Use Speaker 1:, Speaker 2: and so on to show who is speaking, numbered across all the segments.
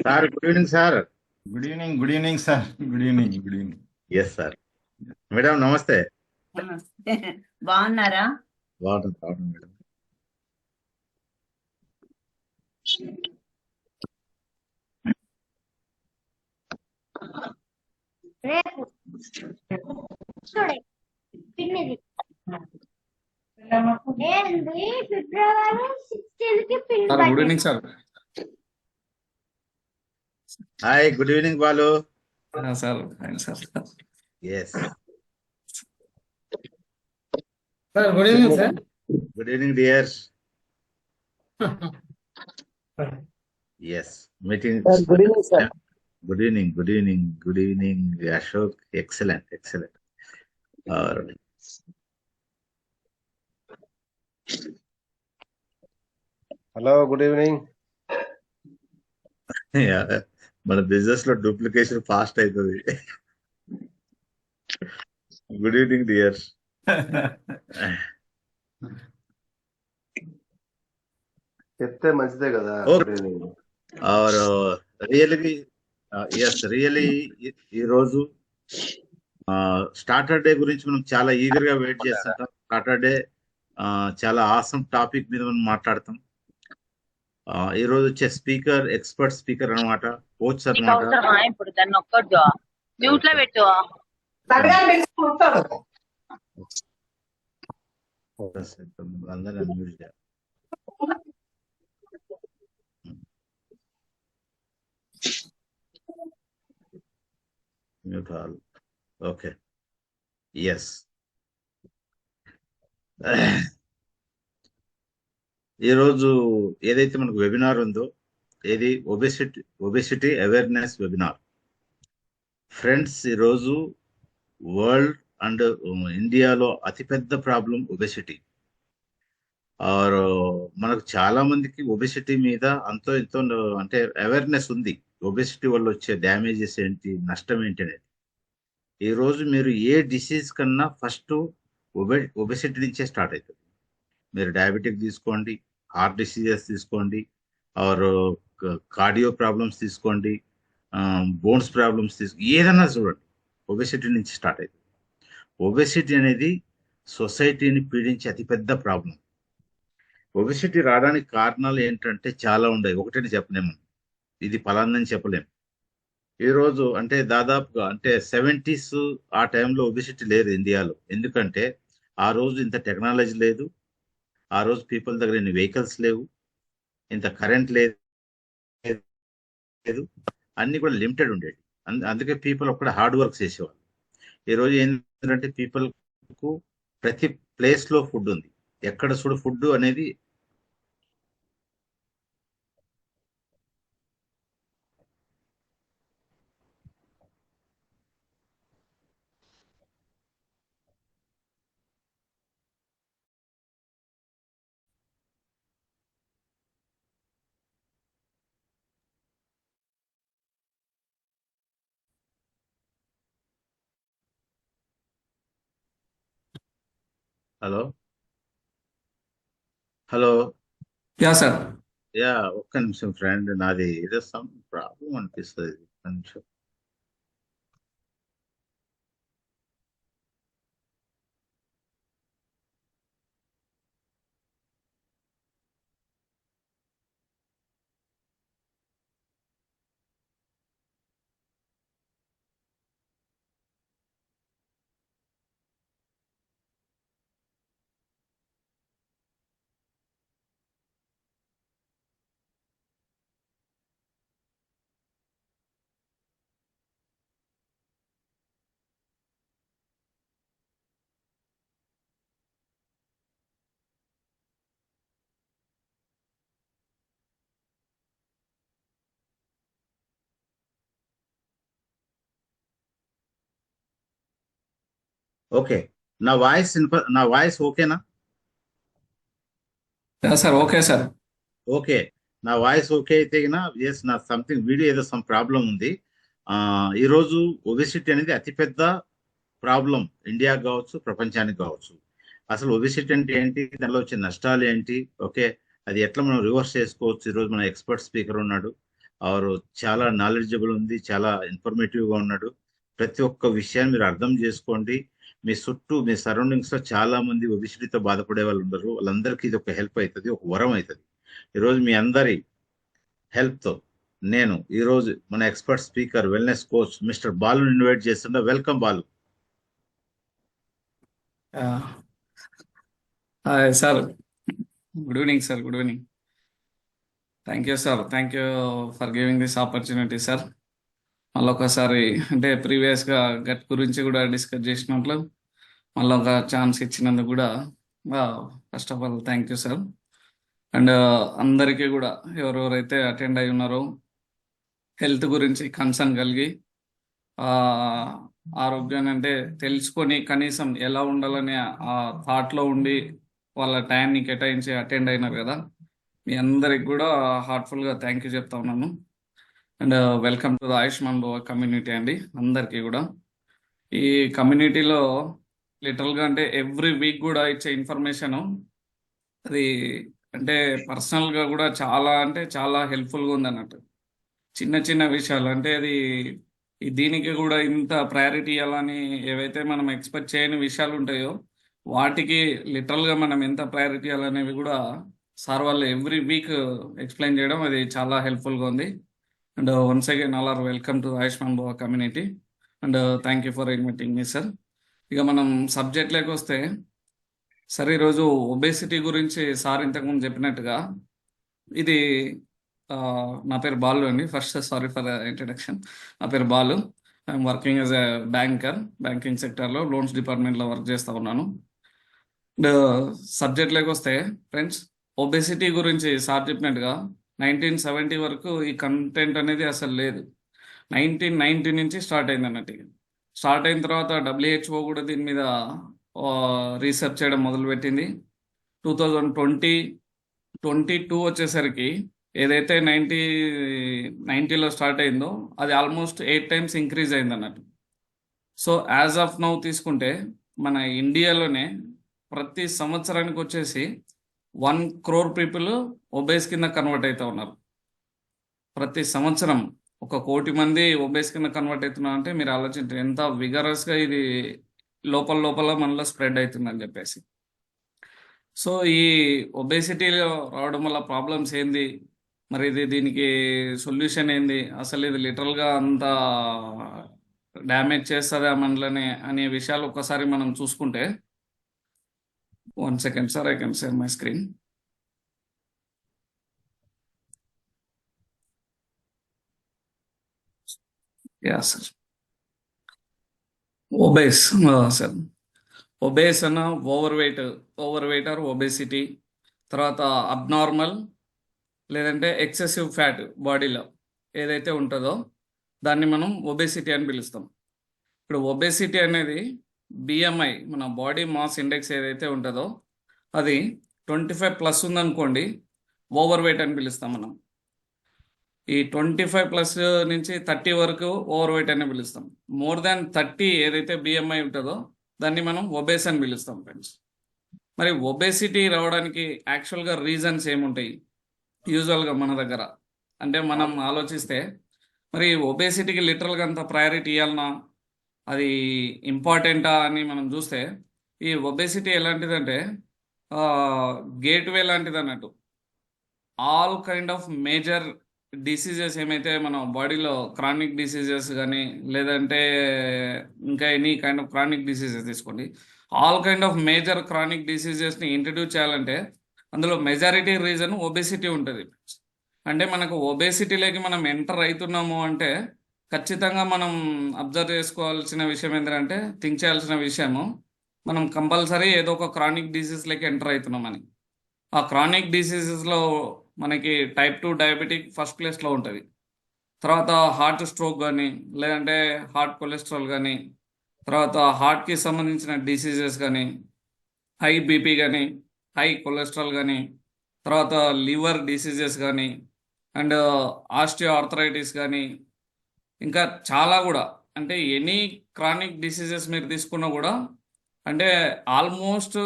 Speaker 1: Sir good evening sir.
Speaker 2: Good evening sir. Good evening.
Speaker 1: Yes sir. Madam నమస్తే.
Speaker 3: నమస్తే. బాగున్నారా?
Speaker 1: బాగుంటుంది madam.
Speaker 4: Good evening sir.
Speaker 1: Hi, good evening Balu.
Speaker 4: Sir sir
Speaker 1: yes
Speaker 4: sir good evening sir.
Speaker 1: Good evening dears. Yes meeting.
Speaker 5: Good evening sir.
Speaker 1: Good evening Ashok. Excellent.
Speaker 5: Hello, good evening.
Speaker 1: మన business లో duplication fast అవుతుంది. Good evening dears.
Speaker 5: చెప్తే మంచిదే కదా.
Speaker 1: और really ఈ రోజు starter day గురించి మనం చాలా ఈగర్ గా వెయిట్ చేస్తుంటాం. స్టార్టర్ డే చాలా ఆసమ్ టాపిక్ మీద మనం మాట్లాడతాం. ఈ రోజు వచ్చే స్పీకర్ ఎక్స్పర్ట్ స్పీకర్ అనమాట, కోచ్ అనమాట.
Speaker 3: ఇప్పుడు దాన్ని ఒక్కడు మ్యూట్ లో పెట్టు.
Speaker 1: అందరూ అన్మ్యూట్ చేయాలి. Mute all. ఓకే. ఎస్. ఈరోజు ఏదైతే మనకు వెబినార్ ఉందో, ఏది ఒబెసిటీ అవేర్నెస్ వెబినార్. ఫ్రెండ్స్, ఈరోజు వరల్డ్ అండ్ ఇండియాలో అతిపెద్ద ప్రాబ్లం ఒబెసిటీ. ఆర్ మనకు చాలా మందికి ఒబెసిటీ మీద అంతో ఎంతో అంటే అవేర్నెస్ ఉంది. ఒబెసిటీ వల్ల వచ్చే డ్యామేజెస్ ఏంటి, నష్టం ఏంటి అనేది. ఈరోజు మీరు ఏ డిసీజ్ కన్నా ఫస్ట్ ఒబెసిటీ నుంచే స్టార్ట్ అవుతుంది. మీరు డయాబెటిక్ తీసుకోండి, హార్ట్ డిసీజెస్ తీసుకోండి, ఆర్ కార్డియో ప్రాబ్లమ్స్ తీసుకోండి, బోన్స్ ప్రాబ్లమ్స్ ఏదన్నా చూడండి, ఒబెసిటీ నుంచి స్టార్ట్ అవుతుంది. ఒబెసిటీ అనేది సొసైటీని పీడించే అతిపెద్ద ప్రాబ్లం. ఒబెసిటీ రావడానికి కారణాలు ఏంటంటే చాలా ఉన్నాయి. ఒకటిని చెప్పలేము, ఇది ఫలాందని చెప్పలేము. ఈరోజు అంటే దాదాపుగా అంటే 70s ఆ టైంలో ఒబెసిటీ లేదు ఇండియాలో. ఎందుకంటే ఆ రోజు ఇంత టెక్నాలజీ లేదు, ఆ రోజు పీపుల్ దగ్గర ఇన్ని వెహికల్స్ లేవు, ఇంత కరెంట్ లేదు, అన్ని కూడా లిమిటెడ్ ఉండేది. అందుకే పీపుల్ ఒక్కడ హార్డ్ వర్క్ చేసేవాళ్ళు. ఈరోజు ఏంటంటే పీపుల్ కు ప్రతి ప్లేస్ లో ఫుడ్ ఉంది. ఎక్కడ చూడు ఫుడ్ అనేది హలో
Speaker 4: యా సార్.
Speaker 1: ఒక్క నిమిషం ఫ్రెండ్, నాది ఏదో సమ్ ప్రాబ్లం అనిపిస్తుంది. కొంచెం ఓకే. నా వాయిస్ ఓకేనా?
Speaker 4: Yeah sir. Okay sir.
Speaker 1: Okay, నా వాయిస్ ఓకే అయితే ఎస్, నా సంథింగ్ వీడియో ఏదో సమ్ ప్రాబ్లం ఉంది. ఈరోజు ఒబెసిటీ అనేది అతిపెద్ద ప్రాబ్లం, ఇండియాకి కావచ్చు, ప్రపంచానికి కావచ్చు. అసలు ఒబెసిటీ అంటే ఏంటి, దానిలో వచ్చే నష్టాలు ఏంటి, ఓకే, అది ఎట్లా మనం రివర్స్ చేసుకోవచ్చు. ఈరోజు మన ఎక్స్పర్ట్ స్పీకర్ ఉన్నాడు. వారు చాలా నాలెడ్జబుల్ ఉంది, చాలా ఇన్ఫర్మేటివ్ గా ఉన్నాడు. ప్రతి ఒక్క విషయాన్ని మీరు అర్థం చేసుకోండి. మీ చుట్టూ మీ సరౌండింగ్స్ లో చాలా మంది ఒబిసిటీతో బాధపడే వాళ్ళు ఉండరు. వాళ్ళందరికీ ఇది ఒక హెల్ప్ అవుతుంది, ఒక వరం అవుతుంది. ఈరోజు మీ అందరి హెల్ప్ తో నేను ఈ రోజు మన expert speaker wellness coach mister Balu invite చేస్తున్నా. Welcome Balu.
Speaker 4: Hi sir, good evening sir, good evening. Thank you sir, thank you for giving this opportunity sir. మళ్ళీ ఒకసారి అంటే ప్రీవియస్గా గట్ గురించి కూడా డిస్కస్ చేసినట్లు మళ్ళీ ఒక ఛాన్స్ ఇచ్చినందుకు కూడా first of all thank you sir. And అందరికీ కూడా ఎవరెవరైతే అటెండ్ అయి ఉన్నారో, హెల్త్ గురించి కన్సర్న్ కలిగి ఆరోగ్యాన్ని అంటే తెలుసుకొని కనీసం ఎలా ఉండాలని ఆ థాట్లో ఉండి వాళ్ళ టైంని కేటాయించి అటెండ్ అయినారు కదా, మీ అందరికి కూడా హార్ట్ఫుల్గా థ్యాంక్ యూ చెప్తా ఉన్నాను. And welcome to the Ayushman Bhava community అండి. అందరికీ కూడా ఈ కమ్యూనిటీలో లిటరల్గా అంటే ఎవ్రీ వీక్ కూడా ఇచ్చే ఇన్ఫర్మేషన్ అది అంటే పర్సనల్గా కూడా చాలా అంటే చాలా హెల్ప్ఫుల్గా ఉంది అన్నట్టు. చిన్న చిన్న విషయాలు అంటే అది దీనికి కూడా ఇంత ప్రయారిటీ ఇవ్వాలని ఏవైతే మనం ఎక్స్పెక్ట్ చేయని విషయాలు ఉంటాయో వాటికి లిటరల్గా మనం ఎంత ప్రయారిటీ ఇవ్వాలనేవి కూడా సార్ వాళ్ళు ఎవ్రీ వీక్ ఎక్స్ప్లెయిన్ చేయడం అది చాలా హెల్ప్ఫుల్గా ఉంది. And once again all are welcome to Ayushman Bhava community and thank you for inviting me sir. ఇక మనం సబ్జెక్ట్లోకి వస్తే సార్, ఈరోజు ఒబేసిటీ గురించి సార్ ఇంతకుముందు చెప్పినట్టుగా ఇది నా పేరు బాలు అండి. First sorry for introduction. నా పేరు Balu. I'm working as a banker, banking సెక్టర్లో లోన్స్ డిపార్ట్మెంట్లో వర్క్ చేస్తూ ఉన్నాను. అండ్ సబ్జెక్ట్లోకి వస్తే ఫ్రెండ్స్, ఒబేసిటీ గురించి సార్ చెప్పినట్టుగా 1970 వరకు ఈ కంటెంట్ అనేది అసలు లేదు. 1990 నుంచి స్టార్ట్ అయింది అన్నట్టు. స్టార్ట్ అయిన తర్వాత WHO కూడా దీని మీద రీసెర్చ్ చేయడం మొదలుపెట్టింది. 2022 వచ్చేసరికి ఏదైతే 1990లో స్టార్ట్ అయిందో అది ఆల్మోస్ట్ 8 times ఇంక్రీజ్ అయింది అన్నట్టు. సో యాజ్ ఆఫ్ నౌ తీసుకుంటే మన ఇండియాలోనే ప్రతి సంవత్సరానికి వచ్చేసి 1 crore పీపుల్ ఒబేస్ కింద కన్వర్ట్ అవుతూ ఉన్నారు. ప్రతి సంవత్సరం 1 కోటి మంది ఒబేస్ కింద కన్వర్ట్ అవుతున్నారు అంటే మీరు ఆలోచించండి ఎంత విగరస్గా ఇది లోపల మనలో స్ప్రెడ్ అవుతుందని చెప్పేసి. సో ఈ ఒబేసిటీలో రావడం వల్ల ప్రాబ్లమ్స్ ఏంది, మరి దీనికి సొల్యూషన్ ఏంది, అసలు ఇది లిటరల్గా అంత డ్యామేజ్ చేస్తుందా మనలని అనే విషయాలు ఒక్కసారి మనం చూసుకుంటే, 1 second sir, I can share my screen. Yeah sir, obese sir, obese అన్న ఓవర్ వెయిట్ ఆర్ ఒబేసిటీ, తర్వాత అబ్నార్మల్ లేదంటే ఎక్సెసివ్ ఫ్యాట్ బాడీలో ఏదైతే ఉంటుందో దాన్ని మనం ఒబేసిటీ అని పిలుస్తాం. ఇప్పుడు ఒబేసిటీ అనేది BMI, మన బాడీ మాస్ ఇండెక్స్ ఏదైతే ఉంటుందో అది 25+ ఉందనుకోండి, ఓవర్ వెయిట్ అని పిలుస్తాం మనం. ఈ 25+ నుంచి 30 వరకు ఓవర్ వెయిట్ అని పిలుస్తాం. మోర్ దాన్ 30 ఏదైతే BMI ఉంటుందో దాన్ని మనం ఒబేస్ అని పిలుస్తాం ఫ్రెండ్స్. మరి ఒబేసిటీ రావడానికి యాక్చువల్గా రీజన్స్ ఏముంటాయి యూజువల్గా మన దగ్గర అంటే మనం ఆలోచిస్తే, మరి ఒబేసిటీకి లిటరల్గా అంత ప్రయారిటీ ఇవ్వాలన్నా, అది ఇంపార్టెంటా అని మనం చూస్తే, ఈ ఒబేసిటీ ఎలాంటిదంటే గేట్వే లాంటిది అన్నట్టు. All kind of major diseases ఏమైతే మన బాడీలో క్రానిక్ డిసీజెస్ కానీ లేదంటే ఇంకా any kind of chronic diseases తీసుకోండి, all kind of major chronic డిసీజెస్ని ఇంట్రడ్యూస్ చేయాలంటే అందులో మెజారిటీ రీజన్ ఒబేసిటీ ఉంటుంది. అంటే మనకు ఒబేసిటీలోకి మనం ఎంటర్ అవుతున్నాము అంటే ఖచ్చితంగా మనం అబ్జర్వ్ చేసుకోవాల్సిన విషయం ఏంటంటే, థింక్ చేయాల్సిన విషయము, మనం కంపల్సరీ ఏదో ఒక క్రానిక్ డిసీజ్లోకి ఎంటర్ అవుతున్నామని. ఆ క్రానిక్ డిసీజెస్లో మనకి type 2 డయాబెటిక్ ఫస్ట్ ప్లేస్లో ఉంటుంది. తర్వాత హార్ట్ స్ట్రోక్ కానీ లేదంటే హార్ట్ కొలెస్ట్రాల్ కానీ, తర్వాత హార్ట్కి సంబంధించిన డిసీజెస్ కానీ, హై బీపీ కానీ, హై కొలెస్ట్రాల్ కానీ, తర్వాత లివర్ డిసీజెస్ కానీ, అండ్ ఆస్టియో ఆర్థరైటిస్ కానీ, ఇంకా చాలా కూడా అంటే ఎనీ క్రానిక్ డిసీజెస్ మీరు తీసుకున్నా కూడా అంటే ఆల్మోస్ట్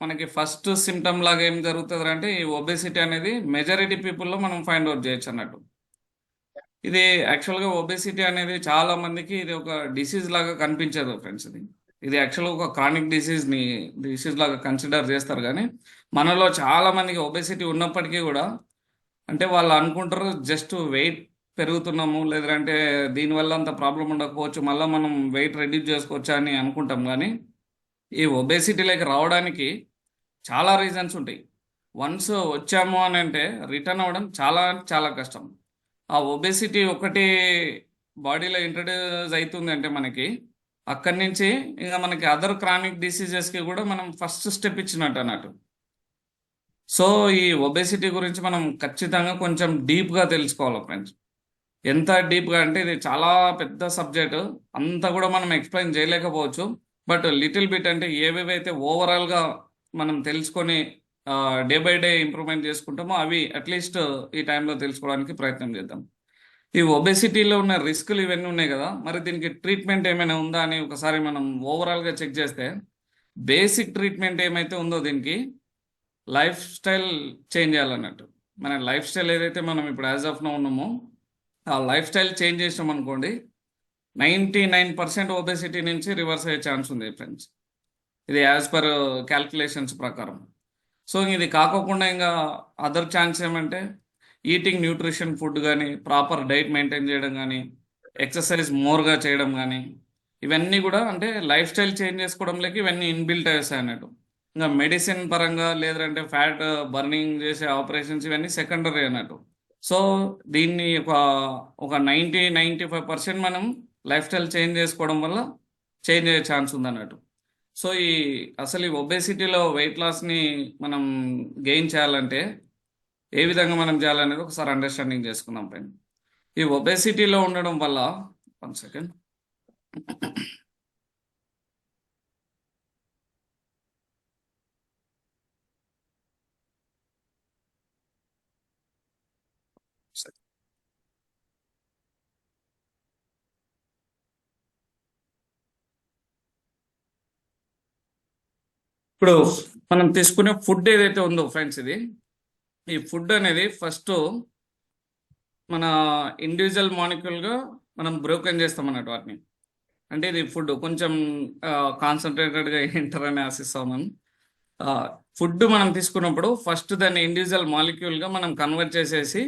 Speaker 4: మనకి ఫస్ట్ సిమ్టమ్ లాగా ఏం జరుగుతుంది అంటే ఈ ఒబేసిటీ అనేది మెజారిటీ పీపుల్లో మనం ఫైండ్ అవుట్ చేయొచ్చు అన్నట్టు. ఇది యాక్చువల్గా ఒబేసిటీ అనేది చాలా మందికి ఇది ఒక డిసీజ్ లాగా కనిపించదు ఫ్రెండ్స్. ఇది యాక్చువల్గా ఒక క్రానిక్ డిసీజ్ లాగా కన్సిడర్ చేస్తారు, కానీ మనలో చాలా మందికి ఒబేసిటీ ఉన్నప్పటికీ కూడా అంటే వాళ్ళు అనుకుంటారు జస్ట్ వెయిట్ పెరుగుతున్నాము, లేదంటే దీనివల్ల అంత ప్రాబ్లం ఉండకపోవచ్చు, మళ్ళీ మనం వెయిట్ రెడ్యూస్ చేసుకోవచ్చా అని అనుకుంటాం. కానీ ఈ ఒబేసిటీలోకి రావడానికి చాలా రీజన్స్ ఉంటాయి. వన్స్ వచ్చాము అని అంటే రిటర్న్ అవ్వడం చాలా చాలా కష్టం. ఆ ఒబేసిటీ ఒకటి బాడీలో ఇంట్రడ్యూస్ అవుతుంది అంటే మనకి అక్కడి నుంచి ఇంకా మనకి అదర్ క్రానిక్ డిసీజెస్కి కూడా మనం ఫస్ట్ స్టెప్ ఇచ్చినట్టు అన్నట్టు. సో ఈ ఒబేసిటీ గురించి మనం ఖచ్చితంగా కొంచెం డీప్గా తెలుసుకోవాలి ఫ్రెండ్స్. ఎంత డీప్గా అంటే ఇది చాలా పెద్ద సబ్జెక్ట్, అంతా కూడా మనం ఎక్స్ప్లెయిన్ చేయలేకపోవచ్చు. బట్ లిటిల్ బిట్ అంటే ఏవేవైతే ఓవరాల్గా మనం తెలుసుకొని డే బై డే ఇంప్రూవ్మెంట్ చేసుకుంటామో అవి అట్లీస్ట్ ఈ టైంలో తెలుసుకోవడానికి ప్రయత్నం చేద్దాం. ఈ ఒబేసిటీలో ఉన్న రిస్కులు ఇవన్నీ ఉన్నాయి కదా, మరి దీనికి ట్రీట్మెంట్ ఏమైనా ఉందా అని ఒకసారి మనం ఓవరాల్గా చెక్ చేస్తే బేసిక్ ట్రీట్మెంట్ ఏమైతే ఉందో దీనికి లైఫ్ స్టైల్ చేంజ్ చేయాలన్నట్టు. మన లైఫ్ స్టైల్ ఏదైతే మనం ఇప్పుడు యాజ్ ఆఫ్ నో ఉన్నామో ఆ లైఫ్ స్టైల్ చేంజ్ చేసాం అనుకోండి 99% ఒబేసిటీ నుంచి రివర్స్ అయ్యే ఛాన్స్ ఉంది ఫ్రెండ్స్. ఇది యాజ్ పర్ క్యాల్కులేషన్స్ ప్రకారం. సో ఇది కాకోకుండా ఇంకా అదర్ ఛాన్స్ ఏమంటే ఈటింగ్ న్యూట్రిషన్ ఫుడ్ కానీ, ప్రాపర్ డైట్ మెయింటైన్ చేయడం కానీ, ఎక్సర్సైజ్ మోర్గా చేయడం కానీ, ఇవన్నీ కూడా అంటే లైఫ్ స్టైల్ చేంజ్ చేసుకోవడంలోకి ఇవన్నీ ఇన్బిల్ట్ అయ్యేస్తాయి అన్నట్టు. ఇంకా మెడిసిన్ పరంగా లేదంటే ఫ్యాట్ బర్నింగ్ చేసే ఆపరేషన్స్ ఇవన్నీ సెకండరీ అన్నట్టు. సో దీన్ని ఒక 90-95% మనం లైఫ్ స్టైల్ చేంజ్ చేసుకోవడం వల్ల చేంజ్ అయ్యే ఛాన్స్ ఉంది అన్నట్టు. సో అసలు ఈ ఒబేసిటీలో వెయిట్ లాస్ని మనం గెయిన్ చేయాలంటే ఏ విధంగా మనం చేయాలనేది ఒకసారి అండర్స్టాండింగ్ చేసుకుందాం పైన. ఈ ఒబేసిటీలో ఉండడం వల్ల 1 సెకండ్ ఇప్పుడు మనం తీసుకునే ఫుడ్ ఏదైతే ఉందో ఫ్రెండ్స్, ఈ ఫుడ్ అనేది ఫస్ట్ మన ఇండివిజువల్ మాలిక్యూల్గా మనం బ్రోకెన్ చేస్తాం అన్నట్టు వాటిని. అంటే ఇది ఫుడ్ కొంచెం కాన్సన్ట్రేటెడ్గా ఏంటారని ఆశిస్తాం. ఫుడ్ మనం తీసుకున్నప్పుడు ఫస్ట్ దాన్ని ఇండివిజువల్ మాలిక్యూల్గా మనం కన్వర్ట్ చేసేసి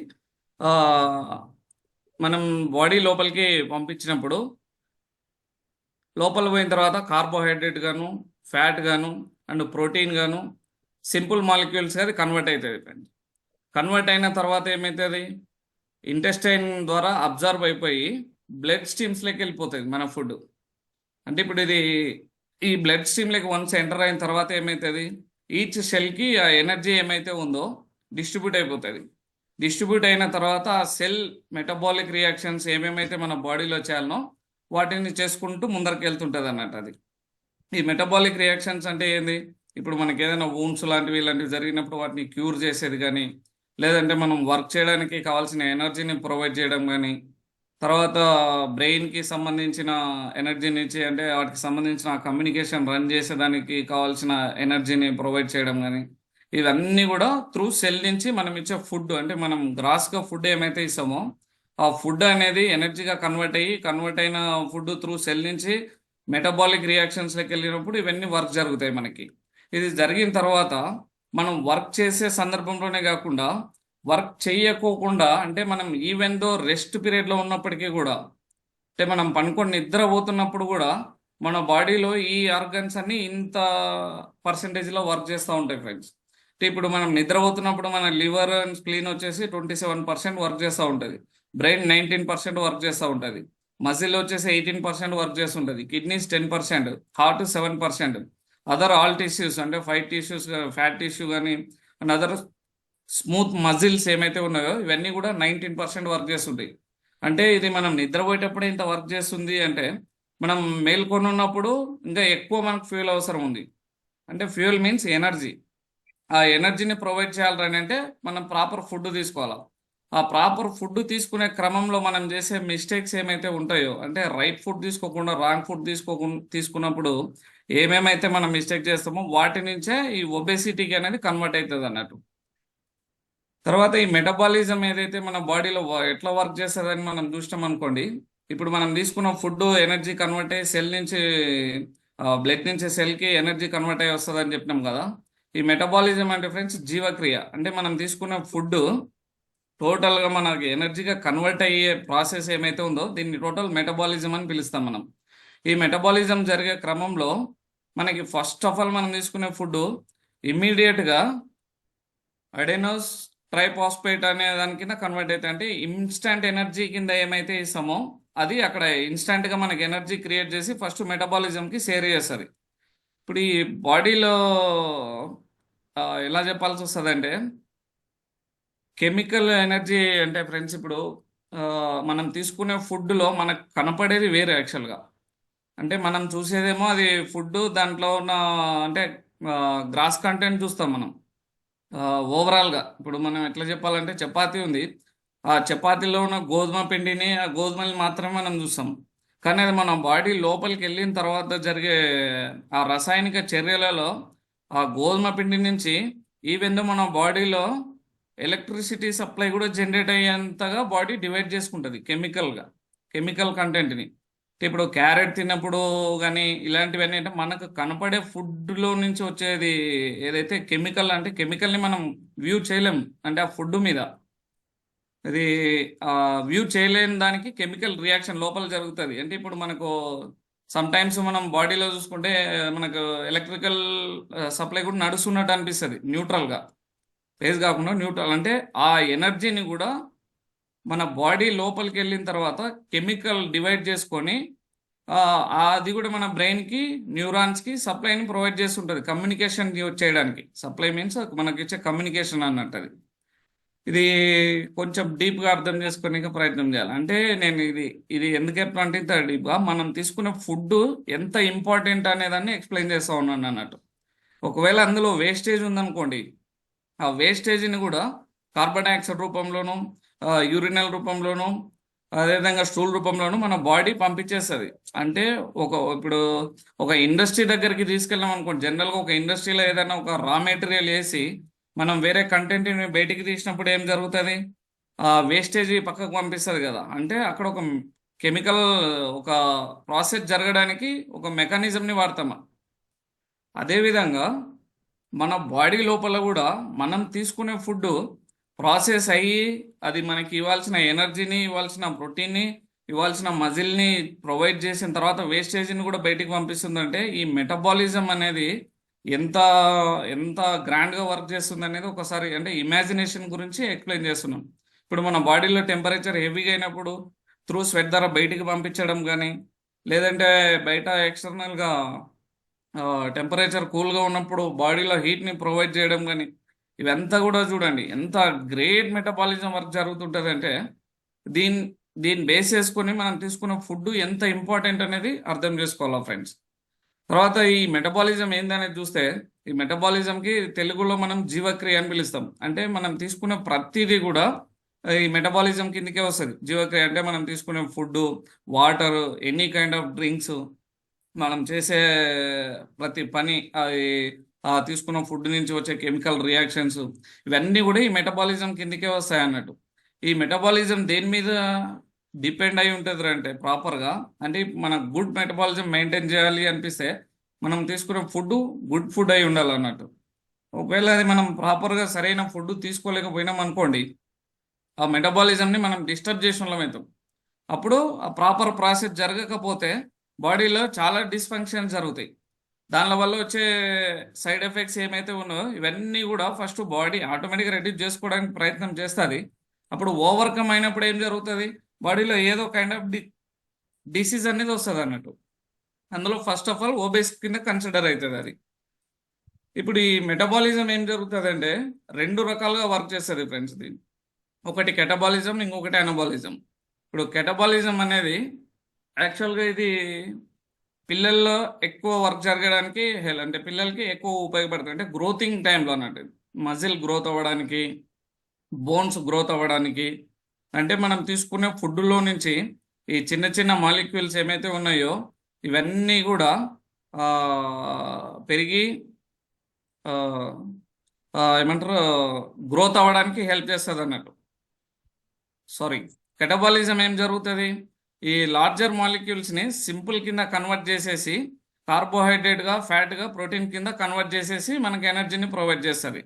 Speaker 4: మనం బాడీ లోపలికి పంపించినప్పుడు లోపల పోయిన తర్వాత కార్బోహైడ్రేట్ గాను, ఫ్యాట్ గాను అండ్ ప్రోటీన్ గాను సింపుల్ మాలిక్యూల్స్ అది కన్వర్ట్ అవుతుంది. కన్వర్ట్ అయిన తర్వాత ఏమవుతుంది, ఇంటెస్టైన్ ద్వారా అబ్జర్వ్ అయిపోయి బ్లడ్ స్ట్రీమ్స్లోకి వెళ్ళిపోతుంది మన ఫుడ్. అంటే ఇప్పుడు ఈ బ్లడ్ స్ట్రీమ్లోకి వన్స్ ఎంటర్ అయిన తర్వాత ఏమవుతుంది, ఈచ్ సెల్కి ఆ ఎనర్జీ ఏమైతే ఉందో డిస్ట్రిబ్యూట్ అయిపోతుంది. డిస్ట్రిబ్యూట్ అయిన తర్వాత ఆ సెల్ మెటబాలిక్ రియాక్షన్స్ ఏమేమైతే మన బాడీలో చేయాలనో వాటిని చేసుకుంటూ ముందరికి వెళ్తుంటుంది అన్నట్టు. అది ఈ మెటబాలిక్ రియాక్షన్స్ అంటే ఏంది, ఇప్పుడు మనకి ఏదైనా వూన్స్ ఇలాంటివి జరిగినప్పుడు వాటిని క్యూర్ చేసేది కానీ, లేదంటే మనం వర్క్ చేయడానికి కావాల్సిన ఎనర్జీని ప్రొవైడ్ చేయడం కానీ, తర్వాత బ్రెయిన్కి సంబంధించిన ఎనర్జీని ఇచ్చి అంటే వాటికి సంబంధించిన కమ్యూనికేషన్ రన్ చేసేదానికి కావాల్సిన ఎనర్జీని ప్రొవైడ్ చేయడం కానీ, ఇవన్నీ కూడా త్రూ సెల్ నుంచి మనం ఇచ్చే ఫుడ్, అంటే మనం గ్రాస్గా ఫుడ్ ఏమైతే ఇస్తామో ఆ ఫుడ్ అనేది ఎనర్జీగా కన్వర్ట్ అయిన ఫుడ్ త్రూ సెల్ నుంచి మెటబాలిక్ రియాక్షన్స్లోకి వెళ్ళినప్పుడు ఇవన్నీ వర్క్ జరుగుతాయి మనకి. ఇది జరిగిన తర్వాత మనం వర్క్ చేసే సందర్భంలోనే కాకుండా వర్క్ చేయకోకుండా, అంటే మనం ఈవెన్ దో రెస్ట్ పీరియడ్లో ఉన్నప్పటికీ కూడా, అంటే మనం పనుకొని నిద్రపోతున్నప్పుడు కూడా మన బాడీలో ఈ ఆర్గన్స్ అన్ని ఇంత పర్సంటేజ్లో వర్క్ చేస్తూ ఉంటాయి ఫ్రెండ్స్. అంటే ఇప్పుడు మనం నిద్రపోతున్నప్పుడు మన లివర్ అండ్ స్ప్లీన్ వచ్చేసి 27% వర్క్ చేస్తూ ఉంటుంది, బ్రెయిన్ 19% వర్క్ చేస్తూ ఉంటుంది, మజిల్ వచ్చేసి 18% వర్క్ చేస్తుంటుంది, kidneys 10%, heart 7%, other all tissues అంటే ఫ్యాట్ టిష్యూ కానీ అండ్ అదర్ స్మూత్ మజిల్స్ ఏమైతే ఉన్నాయో ఇవన్నీ కూడా 19% వర్క్ చేస్తుంటాయి. అంటే ఇది మనం నిద్రపోయేటప్పుడే ఇంత వర్క్ చేస్తుంది అంటే మనం మేల్కొని ఉన్నప్పుడు ఇంకా ఎక్కువ మనకు ఫ్యూయల్ అవసరం ఉంది. అంటే ఫ్యూయల్ మీన్స్ ఎనర్జీ. ఆ ఎనర్జీని ప్రొవైడ్ చేయాలని అంటే మనం ప్రాపర్ ఫుడ్ తీసుకోవాలి. ఆ ప్రాపర్ ఫుడ్ తీసుకునే క్రమంలో మనం చేసే మిస్టేక్స్ ఏమైతే ఉంటాయో, అంటే రైట్ ఫుడ్ తీసుకోకుండా రాంగ్ ఫుడ్ తీసుకున్నప్పుడు ఏమేమైతే మనం మిస్టేక్ చేస్తామో వాటి నుంచే ఈ ఒబేసిటీకి అనేది కన్వర్ట్ అవుతుంది అన్నట్టు. తర్వాత ఈ మెటబాలిజం ఏదైతే మన బాడీలో ఎట్లా వర్క్ చేస్తుందని మనం చూసినాం అనుకోండి. ఇప్పుడు మనం తీసుకున్న ఫుడ్ ఎనర్జీ కన్వర్ట్ అయ్యి సెల్ నుంచి బ్లడ్ నుంచి సెల్కి ఎనర్జీ కన్వర్ట్ అయ్యి వస్తుందని చెప్పినాం కదా. ఈ మెటబాలిజం అంటే ఫ్రెండ్స్ జీవక్రియ. అంటే మనం తీసుకున్న ఫుడ్ టోటల్గా మనకి ఎనర్జీగా కన్వర్ట్ అయ్యే ప్రాసెస్ ఏమైతే ఉందో దీన్ని టోటల్ మెటబాలిజం అని పిలుస్తాం మనం. ఈ మెటబాలిజం జరిగే క్రమంలో మనకి ఫస్ట్ ఆఫ్ ఆల్ మనం తీసుకునే ఫుడ్ ఇమ్మీడియట్గా అడెనోస్ ట్రైపాస్పేట్ అనే దాని కింద కన్వర్ట్ అయితే, అంటే ఇన్స్టంట్ ఎనర్జీ కింద ఏమైతే ఇస్తామో అది అక్కడ ఇన్స్టంట్గా మనకి ఎనర్జీ క్రియేట్ చేసి ఫస్ట్ మెటబాలిజంకి షేర్ చేస్తుంది. ఇప్పుడు ఈ బాడీలో ఎలా చెప్పాల్సి వస్తుంది అంటే కెమికల్ ఎనర్జీ అంటే ఫ్రెండ్స్ ఇప్పుడు మనం తీసుకునే ఫుడ్లో మనకు కనపడేది వేరే యాక్చువల్గా. అంటే మనం చూసేదేమో అది ఫుడ్ దాంట్లో ఉన్న అంటే గ్రాస్ కంటెంట్ చూస్తాం మనం ఓవరాల్గా. ఇప్పుడు మనం ఎట్లా చెప్పాలంటే చపాతీ ఉంది, ఆ చపాతీలో ఉన్న గోధుమ పిండిని ఆ గోధుమని మాత్రమే మనం చూస్తాం. కానీ అది మన బాడీ లోపలికి వెళ్ళిన తర్వాత జరిగే ఆ రసాయనిక చర్యలలో ఆ గోధుమ పిండి నుంచి ఈవెన్ మన బాడీలో ఎలక్ట్రిసిటీ సప్లై కూడా జనరేట్ అయ్యేంతగా బాడీ డివైడ్ చేసుకుంటుంది కెమికల్ కంటెంట్ని. ఇప్పుడు క్యారెట్ తిన్నప్పుడు కానీ ఇలాంటివన్నీ అంటే మనకు కనపడే ఫుడ్లో నుంచి వచ్చేది ఏదైతే కెమికల్, అంటే కెమికల్ని మనం వ్యూ చేయలేం. అంటే ఆ ఫుడ్ మీద అది వ్యూ చేయలేని దానికి కెమికల్ రియాక్షన్ లోపల జరుగుతుంది. అంటే ఇప్పుడు మనకు సమ్ టైమ్స్ మనం బాడీలో చూసుకుంటే మనకు ఎలక్ట్రికల్ సప్లై కూడా నడుస్తున్నట్టు అనిపిస్తుంది న్యూట్రల్గా, ఫేజ్ కాకుండా న్యూట్రల్. అంటే ఆ ఎనర్జీని కూడా మన బాడీ లోపలికి వెళ్ళిన తర్వాత కెమికల్ డివైడ్ చేసుకొని అది కూడా మన బ్రెయిన్కి న్యూరాన్స్కి సప్లైని ప్రొవైడ్ చేస్తుంటుంది కమ్యూనికేషన్ చేయడానికి. సప్లై మీన్స్ మనకి ఇచ్చే కమ్యూనికేషన్ అన్నట్టు. అది ఇది కొంచెం డీప్గా అర్థం చేసుకునే ప్రయత్నం చేయాలి. అంటే నేను ఇది ఎందుకు చెప్తా అంటే ఇంత డీప్గా మనం తీసుకునే ఫుడ్ ఎంత ఇంపార్టెంట్ అనేదాన్ని ఎక్స్ప్లెయిన్ చేస్తూ ఉన్నాను అన్నట్టు. ఒకవేళ అందులో వేస్టేజ్ ఉందనుకోండి, ఆ వేస్టేజ్ని కూడా కార్బన్ డైఆక్సైడ్ రూపంలోనూ యూరినల్ రూపంలోనూ అదేవిధంగా స్టూల్ రూపంలోనూ మన బాడీ పంపించేస్తుంది. అంటే ఇప్పుడు ఒక ఇండస్ట్రీ దగ్గరికి తీసుకెళ్ళాం అనుకోండి, జనరల్గా ఒక ఇండస్ట్రీలో ఏదైనా ఒక రా మెటీరియల్ వేసి మనం వేరే కంటెంట్ని బయటికి తీసినప్పుడు ఏం జరుగుతుంది, వేస్టేజ్ పక్కకు పంపిస్తుంది కదా. అంటే అక్కడ ఒక కెమికల్ ఒక ప్రాసెస్ జరగడానికి ఒక మెకానిజంని వాడతాం. అదేవిధంగా మన బాడీ లోపల కూడా మనం తీసుకునే ఫుడ్ ప్రాసెస్ అయ్యి అది మనకి ఇవ్వాల్సిన ఎనర్జీని, ఇవ్వాల్సిన ప్రోటీన్ని, ఇవ్వాల్సిన మజిల్ని ప్రొవైడ్ చేసిన తర్వాత వేస్టేజ్ని కూడా బయటికి పంపిస్తుందంటే ఈ మెటబాలిజం అనేది ఎంత ఎంత గ్రాండ్గా వర్క్ చేస్తుంది అనేది ఒకసారి అంటే ఇమాజినేషన్ గురించి ఎక్స్ప్లెయిన్ చేస్తున్నాం. ఇప్పుడు మన బాడీలో టెంపరేచర్ హెవీగా అయినప్పుడు త్రూ స్వెట్ ద్వారా బయటికి పంపించడం కానీ, లేదంటే బయట ఎక్స్టర్నల్గా టెంపరేచర్ కూల్గా ఉన్నప్పుడు బాడీలో హీట్ని ప్రొవైడ్ చేయడం కానీ, ఇవంతా కూడా చూడండి ఎంత గ్రేట్ మెటబాలిజం వర్క్ జరుగుతుంటుంది. అంటే దీన్ని బేస్ చేసుకొని మనం తీసుకున్న ఫుడ్ ఎంత ఇంపార్టెంట్ అనేది అర్థం చేసుకోవాలా ఫ్రెండ్స్. తర్వాత ఈ మెటబాలిజం ఏందనేది చూస్తే ఈ మెటబాలిజంకి తెలుగులో మనం జీవక్రియ అని పిలుస్తాం. అంటే మనం తీసుకునే ప్రతిదీ కూడా ఈ మెటబాలిజం కిందకే వస్తుంది. జీవక్రియ అంటే మనం తీసుకునే food, water, any kind of drinks, మనం చేసే ప్రతి పని, అది తీసుకున్న ఫుడ్ నుంచి వచ్చే కెమికల్ రియాక్షన్స్, ఇవన్నీ కూడా ఈ మెటబాలిజం కిందకే వస్తాయి అన్నట్టు. ఈ మెటబాలిజం దేని మీద డిపెండ్ అయి ఉంటుంది అంటే ప్రాపర్గా, అంటే మన గుడ్ మెటబాలిజం మెయింటైన్ చేయాలి అనిపిస్తే మనం తీసుకునే ఫుడ్ గుడ్ ఫుడ్ అయి ఉండాలి అన్నట్టు. ఒకవేళ అది మనం ప్రాపర్గా సరైన ఫుడ్ తీసుకోలేకపోయినాం అనుకోండి, ఆ మెటబాలిజంని మనం డిస్టర్బ్ చేసిన వాళ్ళం అవుతాం. అప్పుడు ఆ ప్రాపర్ ప్రాసెస్ జరగకపోతే బాడీలో చాలా డిస్ఫంక్షన్స్ జరుగుతాయి. దానివల్ల వల్ల వచ్చే సైడ్ ఎఫెక్ట్స్ ఏమైతే ఉన్నాయో ఇవన్నీ కూడా ఫస్ట్ బాడీ ఆటోమేటిక్గా రెడ్యూస్ చేసుకోవడానికి ప్రయత్నం చేస్తుంది. అప్పుడు ఓవర్కమ్ అయినప్పుడు ఏం జరుగుతుంది, బాడీలో ఏదో కైండ్ ఆఫ్ డిసీజ్ అనేది వస్తుంది అన్నట్టు. అందులో ఫస్ట్ ఆఫ్ ఆల్ ఓబేస్ కింద కన్సిడర్ అవుతుంది అది. ఇప్పుడు ఈ మెటబాలిజం ఏం జరుగుతుంది అంటే 2 రకాలుగా వర్క్ చేస్తుంది ఫ్రెండ్స్. దీన్ని ఒకటి కెటబాలిజం, ఇంకొకటి అనబాలిజం. ఇప్పుడు కెటబాలిజం అనేది యాక్చువల్గా ఇది పిల్లల్లో ఎక్కువ వర్క్ జరగడానికి అంటే పిల్లలకి ఎక్కువ ఉపయోగపడుతుంది. అంటే గ్రోతింగ్ టైంలో అన్నట్టు, మజిల్ గ్రోత్ అవ్వడానికి, బోన్స్ గ్రోత్ అవ్వడానికి. అంటే మనం తీసుకునే ఫుడ్లో నుంచి ఈ చిన్న చిన్న మాలిక్యూల్స్ ఏమైతే ఉన్నాయో ఇవన్నీ కూడా పెరిగి ఏమంటారు గ్రోత్ అవ్వడానికి హెల్ప్ చేస్తుంది అన్నట్టు. సారీ, కెటబాలిజం ఏం జరుగుతుంది, ఈ లార్జర్ మాలిక్యూల్స్ని సింపుల్ కింద కన్వర్ట్ చేసేసి కార్బోహైడ్రేట్గా, ఫ్యాట్గా, ప్రోటీన్ కింద కన్వర్ట్ చేసేసి మనకి ఎనర్జీని ప్రొవైడ్ చేస్తుంది.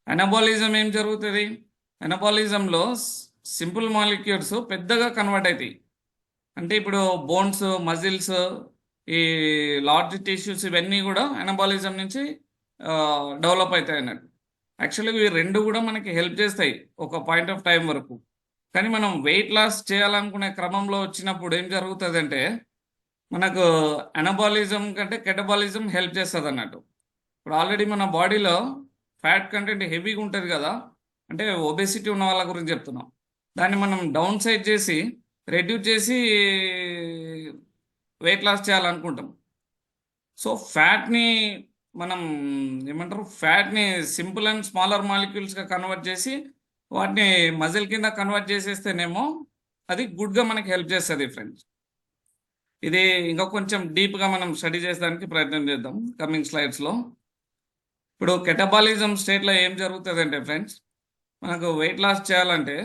Speaker 4: ఎనబాలిజం ఏం జరుగుతుంది, ఎనబాలిజంలో సింపుల్ మాలిక్యూల్స్ పెద్దగా కన్వర్ట్ అవుతాయి. అంటే ఇప్పుడు బోన్స్, మజిల్స్, ఈ లార్జ్ టిష్యూస్ ఇవన్నీ కూడా ఎనబాలిజం నుంచి డెవలప్ అవుతాయి అన్నట్టు. యాక్చువల్గా ఇవి రెండు కూడా మనకి హెల్ప్ చేస్తాయి ఒక పాయింట్ ఆఫ్ టైం వరకు. కానీ మనం వెయిట్ లాస్ చేయాలనుకునే క్రమంలో వచ్చినప్పుడు ఏం జరుగుతుంది అంటే మనకు ఎనబాలిజం కంటే కెటబాలిజం హెల్ప్ చేస్తుంది అన్నట్టు. ఇప్పుడు ఆల్రెడీ మన బాడీలో ఫ్యాట్ కంటెంట్ హెవీగా ఉంటుంది కదా, అంటే ఒబెసిటీ ఉన్న వాళ్ళ గురించి చెప్తున్నాం. దాన్ని మనం డౌన్ సైడ్ చేసి రెడ్యూస్ చేసి వెయిట్ లాస్ చేయాలనుకుంటాం. సో ఫ్యాట్ని మనం ఏమంటారు, ఫ్యాట్ని సింపుల్ అండ్ స్మాలర్ మాలిక్యూల్స్గా కన్వర్ట్ చేసి వాటిని మజిల్ కింద కన్వర్ట్ చేసేస్తేనేమో అది గుడ్గా మనకి హెల్ప్ చేస్తుంది ఫ్రెండ్స్. ఇది ఇంకా కొంచెం డీప్గా మనం స్టడీ చేసేదానికి ప్రయత్నం చేద్దాం కమింగ్ స్లైడ్స్లో. ఇప్పుడు కెటబాలిజం స్టేట్లో ఏం జరుగుతుంది అంటే ఫ్రెండ్స్, మనకు వెయిట్ లాస్ చేయాలంటే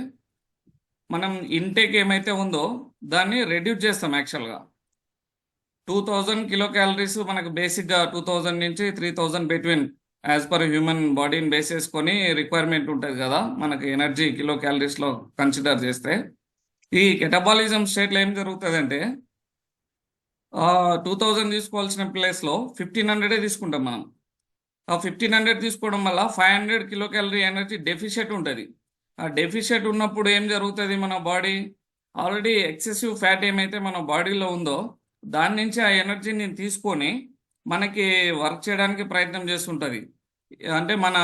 Speaker 4: మనం ఇంటేక్ ఏమైతే ఉందో దాన్ని రెడ్యూస్ చేస్తాం. యాక్చువల్గా 2000 కిలో క్యాలరీస్ మనకు బేసిక్గా 2000 నుంచి 3000 బిట్వీన్ యాజ్ పర్ హ్యూమన్ బాడీని బేస్ చేసుకొని రిక్వైర్మెంట్ ఉంటుంది కదా మనకి ఎనర్జీ కిలో క్యాలరీస్లో కన్సిడర్ చేస్తే. ఈ కెటబాలిజం స్టేట్లో ఏం జరుగుతుంది అంటే 2000 తీసుకోవాల్సిన ప్లేస్లో 1500 తీసుకుంటాం మనం. ఆ 1500 తీసుకోవడం వల్ల 500 కిలో క్యాలరీ ఎనర్జీ డెఫిషియట్ ఉంటుంది. ఆ డెఫిషియట్ ఉన్నప్పుడు ఏం జరుగుతుంది, మన బాడీ ఆల్రెడీ ఎక్సెసివ్ ఫ్యాట్ ఏమైతే మన బాడీలో ఉందో దాని నుంచి ఆ ఎనర్జీని తీసుకొని మనకి వర్క్ చేయడానికి ప్రయత్నం చేస్తుంటుంది. అంటే మన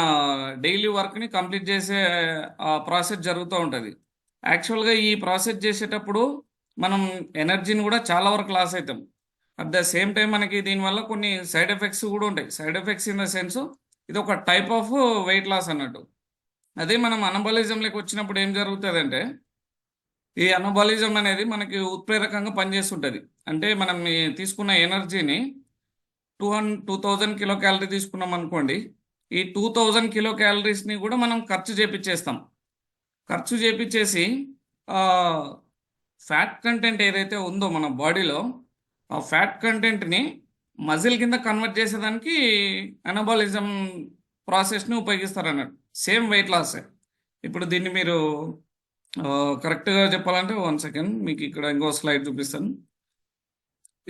Speaker 4: డైలీ వర్క్ని కంప్లీట్ చేసే ప్రాసెస్ జరుగుతూ ఉంటుంది. యాక్చువల్గా ఈ ప్రాసెస్ చేసేటప్పుడు మనం ఎనర్జీని కూడా చాలా వరకు లాస్ అవుతాం. అట్ ద సేమ్ టైం మనకి దీనివల్ల కొన్ని సైడ్ ఎఫెక్ట్స్ కూడా ఉంటాయి. Side effects in the sense ఇది ఒక టైప్ ఆఫ్ వెయిట్ లాస్ అన్నట్టు. అదే మనం అనబాలిజంలోకి వచ్చినప్పుడు ఏం జరుగుతుంది అంటే ఈ అనబాలిజం అనేది మనకి ఉత్ప్రేరకంగా పనిచేస్తుంటుంది. అంటే మనం తీసుకున్న ఎనర్జీని 2000 కిలో క్యాలరీ తీసుకున్నాం అనుకోండి, ఈ 2000 కిలో క్యాలరీస్ని కూడా మనం ఖర్చు చేపించేస్తాం. ఖర్చు చేపించేసి ఫ్యాట్ కంటెంట్ ఏదైతే ఉందో మన బాడీలో ఆ ఫ్యాట్ కంటెంట్ని మజిల్ కింద కన్వర్ట్ చేసేదానికి అనబాలిజం ప్రాసెస్ని ఉపయోగిస్తారు అన్నట్టు. Same weight loss. ఇప్పుడు దీన్ని మీరు కరెక్ట్గా చెప్పాలంటే 1 సెకండ్ మీకు ఇక్కడ ఇంకో స్లైడ్ చూపిస్తాను.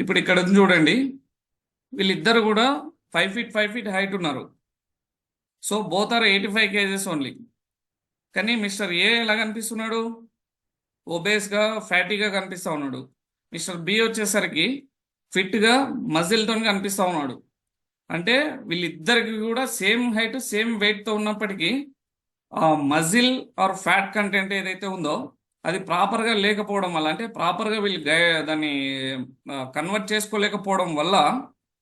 Speaker 4: ఇప్పుడు ఇక్కడ చూడండి, వీళ్ళిద్దరు కూడా 5 feet 5 feet హైట్ ఉన్నారు. So both are 85 kgs only. కానీ మిస్టర్ ఏ ఎలా కనిపిస్తున్నాడు, ఒబేస్గా ఫ్యాటీగా కనిపిస్తూ ఉన్నాడు. మిస్టర్ బి వచ్చేసరికి ఫిట్గా మజిల్తో కనిపిస్తూ ఉన్నాడు. అంటే వీళ్ళిద్దరికి కూడా సేమ్ హైట్ సేమ్ వెయిట్తో ఉన్నప్పటికీ మజిల్ ఆర్ ఫ్యాట్ కంటెంట్ ఏదైతే ఉందో అది ప్రాపర్గా లేకపోవడం వల్ల, అంటే ప్రాపర్గా వీళ్ళు దాన్ని కన్వర్ట్ చేసుకోలేకపోవడం వల్ల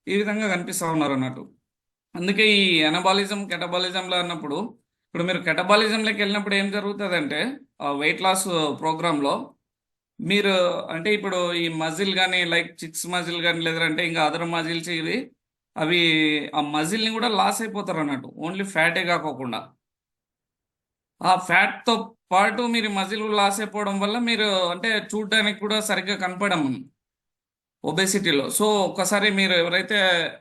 Speaker 4: ఈ విధంగా కనిపిస్తూ ఉన్నారు అన్నట్టు. అందుకే ఈ ఎనబాలిజం కెటబాలిజంలో అన్నప్పుడు, ఇప్పుడు మీరు కెటబాలిజంలోకి వెళ్ళినప్పుడు ఏం జరుగుతుంది అంటే వెయిట్ లాస్ ప్రోగ్రాంలో మీరు అంటే ఇప్పుడు ఈ మజిల్ కానీ లైక్ చిక్స్ మజిల్ కానీ లేదంటే ఇంకా అదర్ మజిల్స్ ఇది అవి ఆ మజిల్ని కూడా లాస్ అయిపోతారు అన్నట్టు. ఓన్లీ ఫ్యాటే కాకోకుండా ఆ ఫ్యాట్తో పాటు మీరు మజిల్ లాస్ అయిపోవడం వల్ల మీరు అంటే చూడడానికి కూడా సరిగ్గా కనపడము ఒబేసిటీలో. సో ఒక్కసారి మీరు ఎవరైతే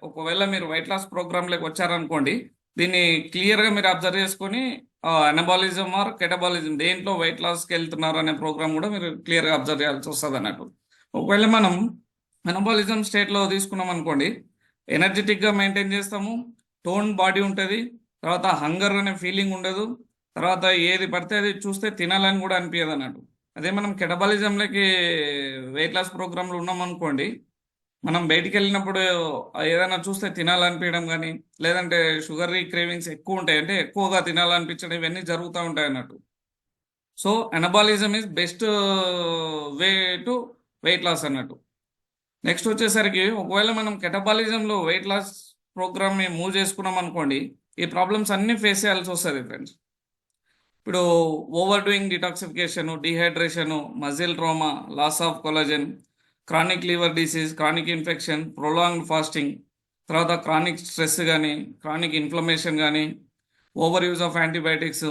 Speaker 4: ఒకవేళ మీరు వెయిట్ లాస్ ప్రోగ్రాంలోకి వచ్చారనుకోండి, దీన్ని క్లియర్గా మీరు అబ్జర్వ్ చేసుకొని అనబాలిజం ఆర్ కెటబాలిజం దేంట్లో వెయిట్ లాస్కి వెళ్తున్నారు అనే ప్రోగ్రామ్ కూడా మీరు క్లియర్గా అబ్జర్వ్ చేయాల్సి వస్తుంది అన్నట్టు. ఒకవేళ మనం అనబాలిజం స్టేట్లో తీసుకున్నాం అనుకోండి, ఎనర్జెటిక్గా మెయింటైన్ చేస్తాము, టోన్ బాడీ ఉంటుంది, తర్వాత హంగర్ అనే ఫీలింగ్ ఉండదు, తర్వాత ఏది పడితే అది చూస్తే తినాలని కూడా అనిపించదు అన్నట్టు. అదే మనం కెటబాలిజంలోకి వెయిట్ లాస్ ప్రోగ్రాంలో ఉన్నాం అనుకోండి, మనం బయటికి వెళ్ళినప్పుడు ఏదైనా చూస్తే తినాలనిపించడం కానీ లేదంటే షుగర్ క్రేవింగ్స్ ఎక్కువ ఉంటాయి, అంటే ఎక్కువగా తినాలనిపించడం ఇవన్నీ జరుగుతూ ఉంటాయి అన్నట్టు. So anabolism is best way to weight loss అన్నట్టు. నెక్స్ట్ వచ్చేసరికి ఒకవేళ మనం కెటబాలిజంలో వెయిట్ లాస్ ప్రోగ్రామ్ని మూవ్ చేసుకున్నాం అనుకోండి, ఈ ప్రాబ్లమ్స్ అన్నీ ఫేస్ చేయాల్సి వస్తుంది ఫ్రెండ్స్. ఇప్పుడు over doing detoxification, dehydration, muscle trauma, loss of collagen, chronic liver disease, chronic infection, prolonged fasting, తర్వాత క్రానిక్ స్ట్రెస్ కానీ క్రానిక్ ఇన్ఫ్లమేషన్ కానీ, over use of antibiotics,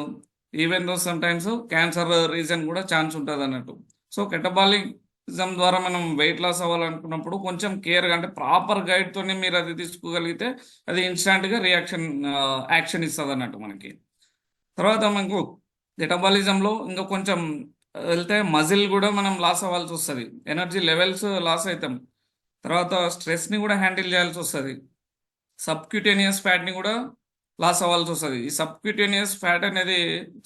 Speaker 4: even though sometimes cancer reason కూడా chance ఉంటుంది అన్నట్టు. So catabolism ద్వారా మనం weight loss అవ్వాలనుకున్నప్పుడు కొంచెం కేర్గా, అంటే ప్రాపర్ గైడ్తోనే మీరు అది తీసుకోగలిగితే అది ఇన్స్టాంట్గా యాక్షన్ ఇస్తుంది అన్నట్టు మనకి. తర్వాత మనకు మెటబాలిజంలో ఇంకా కొంచెం వెళ్తే మజిల్ కూడా మనం లాస్ అవ్వాల్సి వస్తుంది, ఎనర్జీ లెవెల్స్ లాస్ అవుతాం. తర్వాత స్ట్రెస్ని కూడా హ్యాండిల్ చేయాల్సి వస్తుంది, సబ్క్యూటేనియస్ ఫ్యాట్ని కూడా లాస్ అవ్వాల్సి వస్తుంది. ఈ సబ్క్యూటేనియస్ ఫ్యాట్ అనేది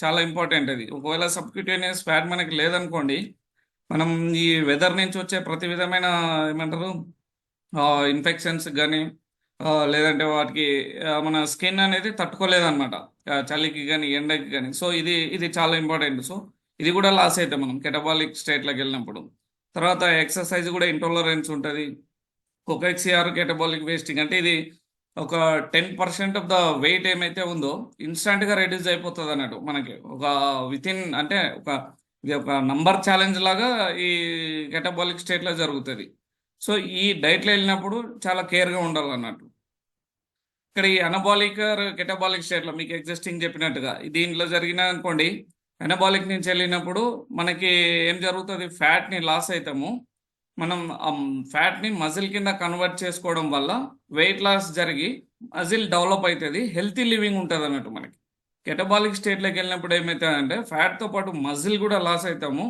Speaker 4: చాలా ఇంపార్టెంట్. అది ఒకవేళ సబ్క్యూటేనియస్ ఫ్యాట్ మనకి లేదనుకోండి, మనం ఈ వెదర్ నుంచి వచ్చే ప్రతి విధమైన ఏమంటారు ఇన్ఫెక్షన్స్ కానీ లేదంటే వాటికి మన స్కిన్ అనేది తట్టుకోలేదన్నమాట, చలికి కానీ ఎండకి కానీ. సో ఇది చాలా ఇంపార్టెంట్. సో ఇది కూడా లాస్ అవుతాం మనం కెటబాలిక్ స్టేట్లోకి వెళ్ళినప్పుడు. తర్వాత ఎక్సర్సైజ్ కూడా ఇంటాలరెన్స్ ఉంటుంది. కోకాక్సిఆర్ కెటబాలిక్ వేస్టింగ్ అంటే ఇది ఒక 10% ఆఫ్ ద వెయిట్ ఏమైతే ఉందో ఇన్స్టాంట్గా రెడ్యూస్ అయిపోతుంది అన్నట్టు మనకి. ఒక వితిన్ అంటే ఇది ఒక నంబర్ ఛాలెంజ్ లాగా ఈ కెటబాలిక్ స్టేట్లో జరుగుతుంది. సో ఈ డైట్లో వెళ్ళినప్పుడు చాలా కేర్గా ఉండాలి అన్నట్టు. ఇక్కడ ఈ అనబాలిక్ కెటబాలిక్ స్టేట్లో మీకు ఎగ్జిస్టింగ్ చెప్పినట్టుగా దీంట్లో జరిగిన అనుకోండి, అనబాలిక్ నుంచి వెళ్ళినప్పుడు మనకి ఏం జరుగుతుంది, ఫ్యాట్ని లాస్ అవుతాము. మనం ఫ్యాట్ని మజిల్ కింద కన్వర్ట్ చేసుకోవడం వల్ల వెయిట్ లాస్ జరిగి మజిల్ డెవలప్ అవుతుంది, హెల్తీ లివింగ్ ఉంటుంది అన్నట్టు మనకి. కెటబాలిక్ స్టేట్లోకి వెళ్ళినప్పుడు ఏమవుతుందంటే ఫ్యాట్తో పాటు మజిల్ కూడా లాస్ అవుతాము,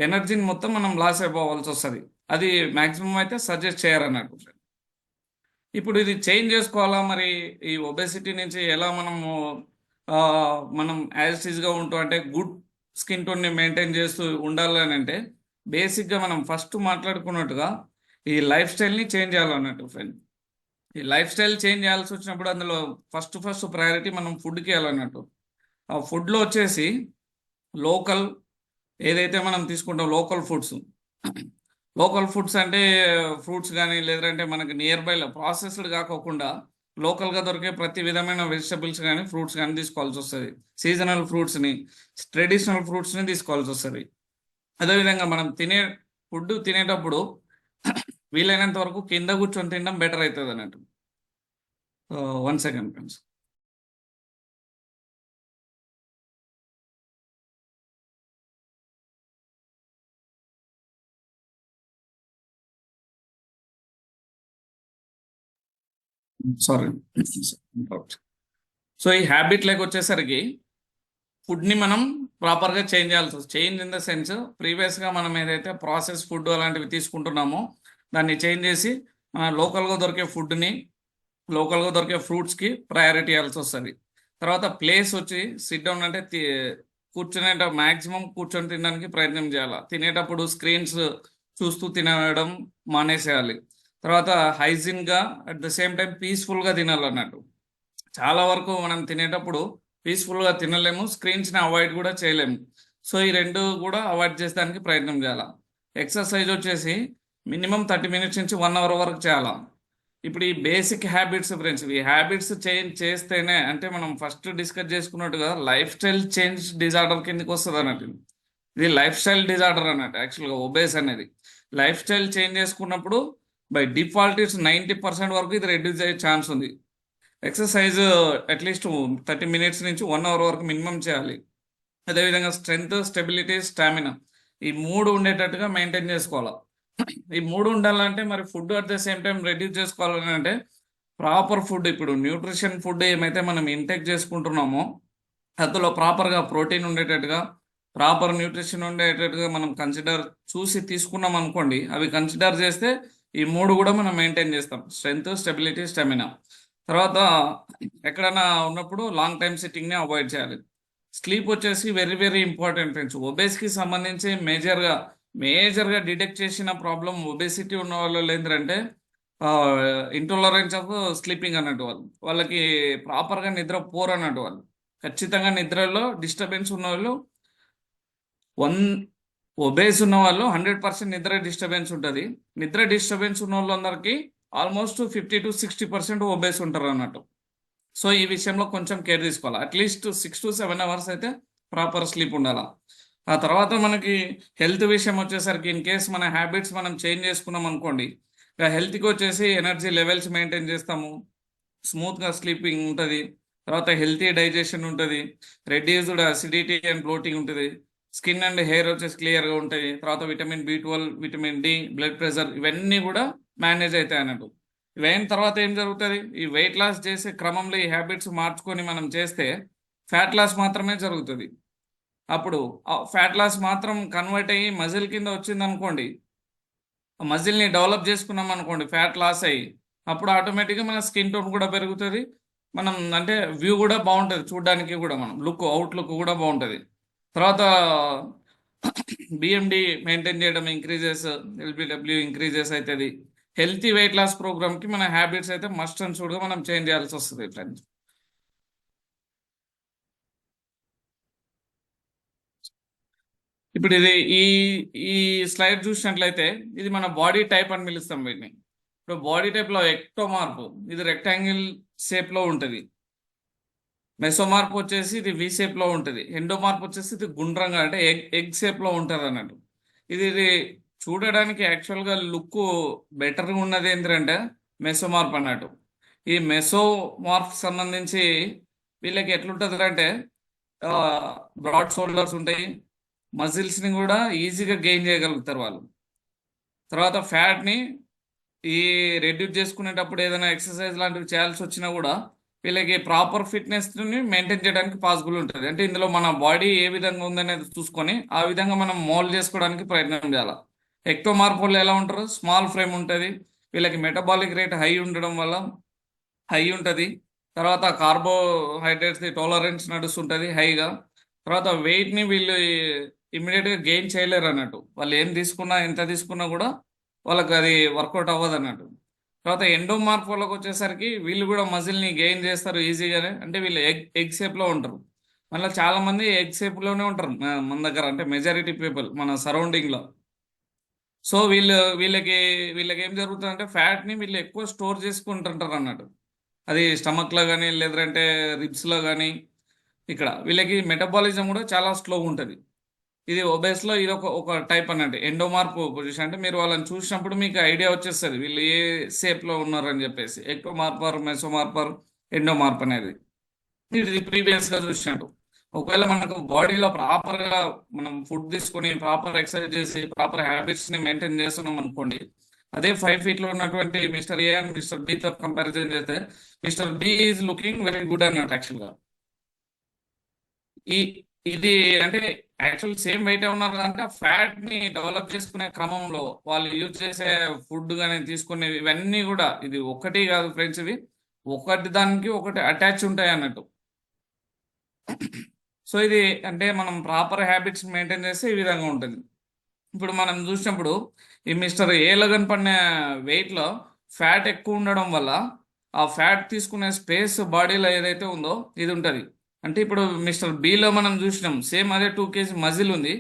Speaker 4: ఎనర్జీని మొత్తం మనం లాస్ అయిపోవాల్సి వస్తుంది. అది మ్యాక్సిమం అయితే సజెస్ట్ చేయరన్నట్టు. ఇప్పుడు ఇది చేంజ్ చేసుకోవాలా మరి, ఈ ఒబెసిటీ నుంచి ఎలా మనం యాజ్ ఈజ్గా ఉంటూ అంటే గుడ్ స్కిన్ టోన్ని మెయింటైన్ చేస్తూ ఉండాలి అని అంటే బేసిక్గా మనం ఫస్ట్ మాట్లాడుకున్నట్టుగా ఈ లైఫ్ స్టైల్ని చేంజ్ చేయాలన్నట్టు ఫ్రెండ్. ఈ లైఫ్ స్టైల్ చేంజ్ చేయాల్సి వచ్చినప్పుడు అందులో ఫస్ట్ ప్రయారిటీ మనం ఫుడ్కి వెళ్ళాలన్నట్టు. ఆ ఫుడ్లో వచ్చేసి లోకల్ ఏదైతే మనం తీసుకుంటాం లోకల్ ఫుడ్స్ అంటే ఫ్రూట్స్ కానీ లేదంటే మనకి నియర్ బైలో ప్రాసెస్డ్ కాకోకుండా లోకల్గా దొరికే ప్రతి విధమైన వెజిటబుల్స్ కానీ ఫ్రూట్స్ కానీ తీసుకోవాల్సి వస్తుంది. సీజనల్ ఫ్రూట్స్ని, ట్రెడిషనల్ ఫ్రూట్స్ని తీసుకోవాల్సి వస్తుంది. అదేవిధంగా మనం ఫుడ్ తినేటప్పుడు వీలైనంత వరకు కింద కూర్చొని తినడం బెటర్ అవుతుంది అన్నట్టు. 1 సెకండ్ ఫ్రెండ్స్. సారీ. సో ఈ హ్యాబిట్ లైక్ వచ్చేసరికి ఫుడ్ని మనం ప్రాపర్గా change change in the sense ప్రీవియస్గా మనం ఏదైతే ప్రాసెస్ ఫుడ్ అలాంటివి తీసుకుంటున్నామో దాన్ని చేంజ్ చేసి లోకల్గా దొరికే ఫుడ్ని, లోకల్గా దొరికే ఫ్రూట్స్కి ప్రయారిటీ ఇవ్వాల్సి వస్తుంది. తర్వాత ప్లేస్ వచ్చి సిట్ డౌన్ అంటే మ్యాక్సిమం కూర్చొని తినడానికి ప్రయత్నం చేయాలి. తినేటప్పుడు స్క్రీన్స్ చూస్తూ తినడం మానేసేయాలి. తర్వాత హైజీన్గా అట్ ద సేమ్ టైం పీస్ఫుల్గా తినాలన్నట్టు. చాలా వరకు మనం తినేటప్పుడు పీస్ఫుల్గా తినలేము, స్క్రీన్స్ని అవాయిడ్ కూడా చేయలేము. సో ఈ రెండు కూడా అవాయిడ్ చేసేదానికి ప్రయత్నం చేయాలి. ఎక్సర్సైజ్ వచ్చేసి మినిమం 30 మినిట్స్ నుంచి 1 అవర్ వరకు చేయాలి. ఇప్పుడు ఈ బేసిక్ హ్యాబిట్స్ ఫ్రెండ్స్, ఈ హ్యాబిట్స్ చేంజ్ చేస్తేనే అంటే మనం ఫస్ట్ డిస్కస్ చేసుకున్నట్టుగా లైఫ్ స్టైల్ చేంజ్ డిజార్డర్ కిందకి వస్తుంది అన్నట్టు. ఇది లైఫ్ స్టైల్ డిజార్డర్ అన్నట్టు. యాక్చువల్గా ఒబేస్ అనేది లైఫ్ స్టైల్ చేంజ్ చేసుకున్నప్పుడు బై డిఫాల్ట్ 90% వరకు ఇది రెడ్యూస్ అయ్యే ఛాన్స్ ఉంది. ఎక్సర్సైజ్ అట్లీస్ట్ 30 మినిట్స్ నుంచి 1 అవర్ వరకు మినిమం చేయాలి. అదేవిధంగా స్ట్రెంగ్త్, స్టెబిలిటీ, స్టామినా ఈ 3 ఉండేటట్టుగా మెయింటైన్ చేసుకోవాలి. ఈ 3 ఉండాలంటే మరి food at the same time reduce చేసుకోవాలని అంటే ప్రాపర్ ఫుడ్, ఇప్పుడు న్యూట్రిషన్ ఫుడ్ ఏమైతే మనం ఇంటేక్ చేసుకుంటున్నామో అందులో ప్రాపర్గా ప్రోటీన్ ఉండేటట్టుగా, ప్రాపర్ న్యూట్రిషన్ ఉండేటట్టుగా మనం చూసి తీసుకున్నాం అనుకోండి, అవి కన్సిడర్ చేస్తే ఈ 3 కూడా మనం మెయింటైన్ చేస్తాం, స్ట్రెంగ్త్, స్టెబిలిటీ, స్టామినా. తర్వాత ఎక్కడైనా ఉన్నప్పుడు లాంగ్ టైం సిట్టింగ్ని అవాయిడ్ చేయాలి. స్లీప్ వచ్చేసి వెరీ వెరీ ఇంపార్టెంట్ ఫ్రెండ్స్. ఒబేస్కి సంబంధించి మేజర్గా డిటెక్ట్ చేసిన ప్రాబ్లం ఒబేసిటీ ఉన్న వాళ్ళు ఏంటంటే ఇంటాలరెన్స్ ఆఫ్ స్లీపింగ్ అన్నట్టు. వాళ్ళకి ప్రాపర్గా నిద్ర పోరు అన్నట్టు. వాళ్ళు ఖచ్చితంగా నిద్రలో డిస్టర్బెన్స్ ఉన్న వాళ్ళు ఒబేస్ ఉన్న వాళ్ళు 100% నిద్ర డిస్టర్బెన్స్ ఉంటుంది. నిద్ర డిస్టర్బెన్స్ ఉన్న వాళ్ళందరికీ ఆల్మోస్ట్ 50 to 60% ఒబేస్ ఉంటారు అన్నట్టు. సో ఈ విషయంలో కొంచెం కేర్ తీసుకోవాలి. అట్లీస్ట్ 6 to 7 అవర్స్ అయితే ప్రాపర్ స్లీప్ ఉండాలి. ఆ తర్వాత మనకి హెల్త్ విషయం వచ్చేసరికి ఇన్ కేస్ మన హ్యాబిట్స్ మనం చేంజ్ చేసుకున్నాం అనుకోండి, ఇక హెల్త్కి వచ్చేసి ఎనర్జీ లెవెల్స్ మెయింటైన్ చేస్తాము, స్మూత్గా స్లీపింగ్ ఉంటుంది, తర్వాత హెల్తీ డైజెషన్ ఉంటుంది, రెడ్యూస్డ్ అసిడిటీ అండ్ బ్లోటింగ్ ఉంటుంది, స్కిన్ అండ్ హెయిర్ వచ్చేసి క్లియర్గా ఉంటాయి. తర్వాత vitamin B12, vitamin D, blood pressure ఇవన్నీ కూడా మేనేజ్ అవుతాయి అన్నట్టు. ఇవైన తర్వాత ఏం జరుగుతుంది, ఈ వెయిట్ లాస్ చేసే క్రమంలో ఈ హ్యాబిట్స్ మార్చుకొని మనం చేస్తే ఫ్యాట్ లాస్ మాత్రమే జరుగుతుంది. అప్పుడు ఫ్యాట్ లాస్ మాత్రం కన్వర్ట్ అయ్యి మజిల్ కింద వచ్చింది అనుకోండి, ఆ మజిల్ని డెవలప్ చేసుకున్నాం అనుకోండి, ఫ్యాట్ లాస్ అయ్యి, అప్పుడు ఆటోమేటిక్గా మన స్కిన్ టోన్ కూడా పెరుగుతుంది. మనం అంటే వ్యూ కూడా బాగుంటుంది, చూడడానికి కూడా మనం అవుట్లుక్ కూడా బాగుంటుంది. తర్వాత బిఎండి మెయింటైన్ చేయడం ఇంక్రీజెస్, ఎల్బిడబ్ల్యూ ఇంక్రీజెస్ అవుతుంది. హెల్తీ వెయిట్ లాస్ ప్రోగ్రామ్కి మన హ్యాబిట్స్ అయితే మస్ట్ అండ్ షుడ్గా మనం చేంజ్ చేయాల్సి వస్తుంది ఫ్రెండ్స్. ఇప్పుడు ఇది ఈ ఈ స్లైడ్ చూసినట్లయితే ఇది మన బాడీ టైప్ అని పిలుస్తాం వీటిని. ఇప్పుడు బాడీ టైప్లో ఎక్టోమార్ఫ్ ఇది రెక్టాంగిల్ షేప్లో ఉంటుంది, మెసోమార్ప్ వచ్చేసి ఇది వి షేప్లో ఉంటుంది, ఎండోమార్ప్ వచ్చేసి ఇది గుండ్రంగా అంటే ఎగ్ షేప్లో ఉంటుంది అన్నట్టు. ఇది చూడడానికి యాక్చువల్గా లుక్ బెటర్గా ఉన్నది ఏంటంటే మెసోమార్ప్ అన్నట్టు. ఈ మెసోమార్ప్ సంబంధించి వీళ్ళకి ఎట్లుంటుంది అంటే బ్రాడ్ షోల్డర్స్ ఉంటాయి, మజిల్స్ని కూడా ఈజీగా గెయిన్ చేయగలుగుతారు వాళ్ళు. తర్వాత ఫ్యాట్ని ఈ రెడ్యూస్ చేసుకునేటప్పుడు ఏదైనా ఎక్సర్సైజ్ లాంటివి చేయాల్సి వచ్చినా కూడా వీళ్ళకి ప్రాపర్ ఫిట్నెస్ని మెయింటైన్ చేయడానికి పాసిబుల్ ఉంటుంది. అంటే ఇందులో మన బాడీ ఏ విధంగా ఉందనేది చూసుకొని ఆ విధంగా మనం మోల్డ్ చేసుకోవడానికి ప్రయత్నం చేయాలి. ఎక్టోమార్ఫ్ వాళ్ళు ఎలా ఉంటారు, స్మాల్ ఫ్రేమ్ ఉంటుంది, వీళ్ళకి మెటబాలిక్ రేట్ హై ఉండడం వల్ల హై ఉంటుంది. తర్వాత కార్బోహైడ్రేట్స్ టాలరెన్స్ నడుస్తుంటుంది హైగా. తర్వాత వెయిట్ని వీళ్ళు ఇమ్మీడియట్గా గెయిన్ చేయలేరు అన్నట్టు. వాళ్ళు ఏం తీసుకున్నా ఎంత తీసుకున్నా కూడా వాళ్ళకి అది వర్కౌట్ అవ్వదు అన్నట్టు. తర్వాత ఎండోమార్ఫ్ వాళ్ళకి వచ్చేసరికి వీళ్ళు కూడా మజిల్ని గెయిన్ చేస్తారు ఈజీగానే. అంటే వీళ్ళు ఎగ్ షేప్లో ఉంటారు. మళ్ళీ చాలామంది ఎగ్ షేప్లోనే ఉంటారు మన దగ్గర, అంటే మెజారిటీ పీపుల్ మన సరౌండింగ్లో. సో వీళ్ళకి ఏం జరుగుతుందంటే ఫ్యాట్ని వీళ్ళు ఎక్కువ స్టోర్ చేసుకుంటుంటారు అన్నట్టు. అది స్టమక్లో కానీ లేదంటే రిబ్స్లో కానీ. ఇక్కడ వీళ్ళకి మెటబాలిజం కూడా చాలా స్లో ఉంటుంది. ఇది ఒబేస్లో ఇది ఒక టైప్ అన్నట్టు ఎండోమార్ప్ పొజిషన్. అంటే మీరు వాళ్ళని చూసినప్పుడు మీకు ఐడియా వచ్చేస్తుంది వీళ్ళు ఏ షేప్లో ఉన్నారని చెప్పేసి. ఎక్టోమార్పర్, మెసోమార్పర్, ఎండోమార్ప్ అనేది ఇది ప్రీవియస్గా చూసినట్టు. ఒకవేళ మనకు బాడీలో ప్రాపర్గా మనం ఫుడ్ తీసుకొని ప్రాపర్ ఎక్సర్సైజ్ చేసి ప్రాపర్ హ్యాబిట్స్ని మెయింటైన్ చేస్తున్నాం అనుకోండి, అదే 5 ఫీట్లో ఉన్నటువంటి మిస్టర్ ఏ అండ్ మిస్టర్ బితో కంపారిజన్ చేస్తే mister B is looking very good అన్నట్టు. యాక్చువల్గా ఇది అంటే యాక్చువల్ సేమ్ వెయిట్ ఉన్నారు కనుక ఫ్యాట్ ని డెవలప్ చేసుకునే క్రమంలో వాళ్ళు యూజ్ చేసే ఫుడ్ కానీ తీసుకునే ఇవన్నీ కూడా ఇది ఒకటి కాదు ఫ్రెండ్స్, ఇవి ఒకటి దానికి ఒకటి అటాచ్ ఉంటాయి అన్నట్టు. సో ఇది అంటే మనం ప్రాపర్ హ్యాబిట్స్ మెయింటైన్ చేస్తే ఈ విధంగా ఉంటుంది. ఇప్పుడు మనం చూసినప్పుడు ఈ మిస్టర్ ఏలో కనపడిన వెయిట్లో ఫ్యాట్ ఎక్కువ ఉండడం వల్ల ఆ ఫ్యాట్ తీసుకునే స్పేస్ బాడీలో ఏదైతే ఉందో ఇది ఉంటుంది. అంటే ఇప్పుడు మిస్టర్ బిలో మనం చూసినాం సేమ్ అదే 2 kg మజిల్ ఉంది,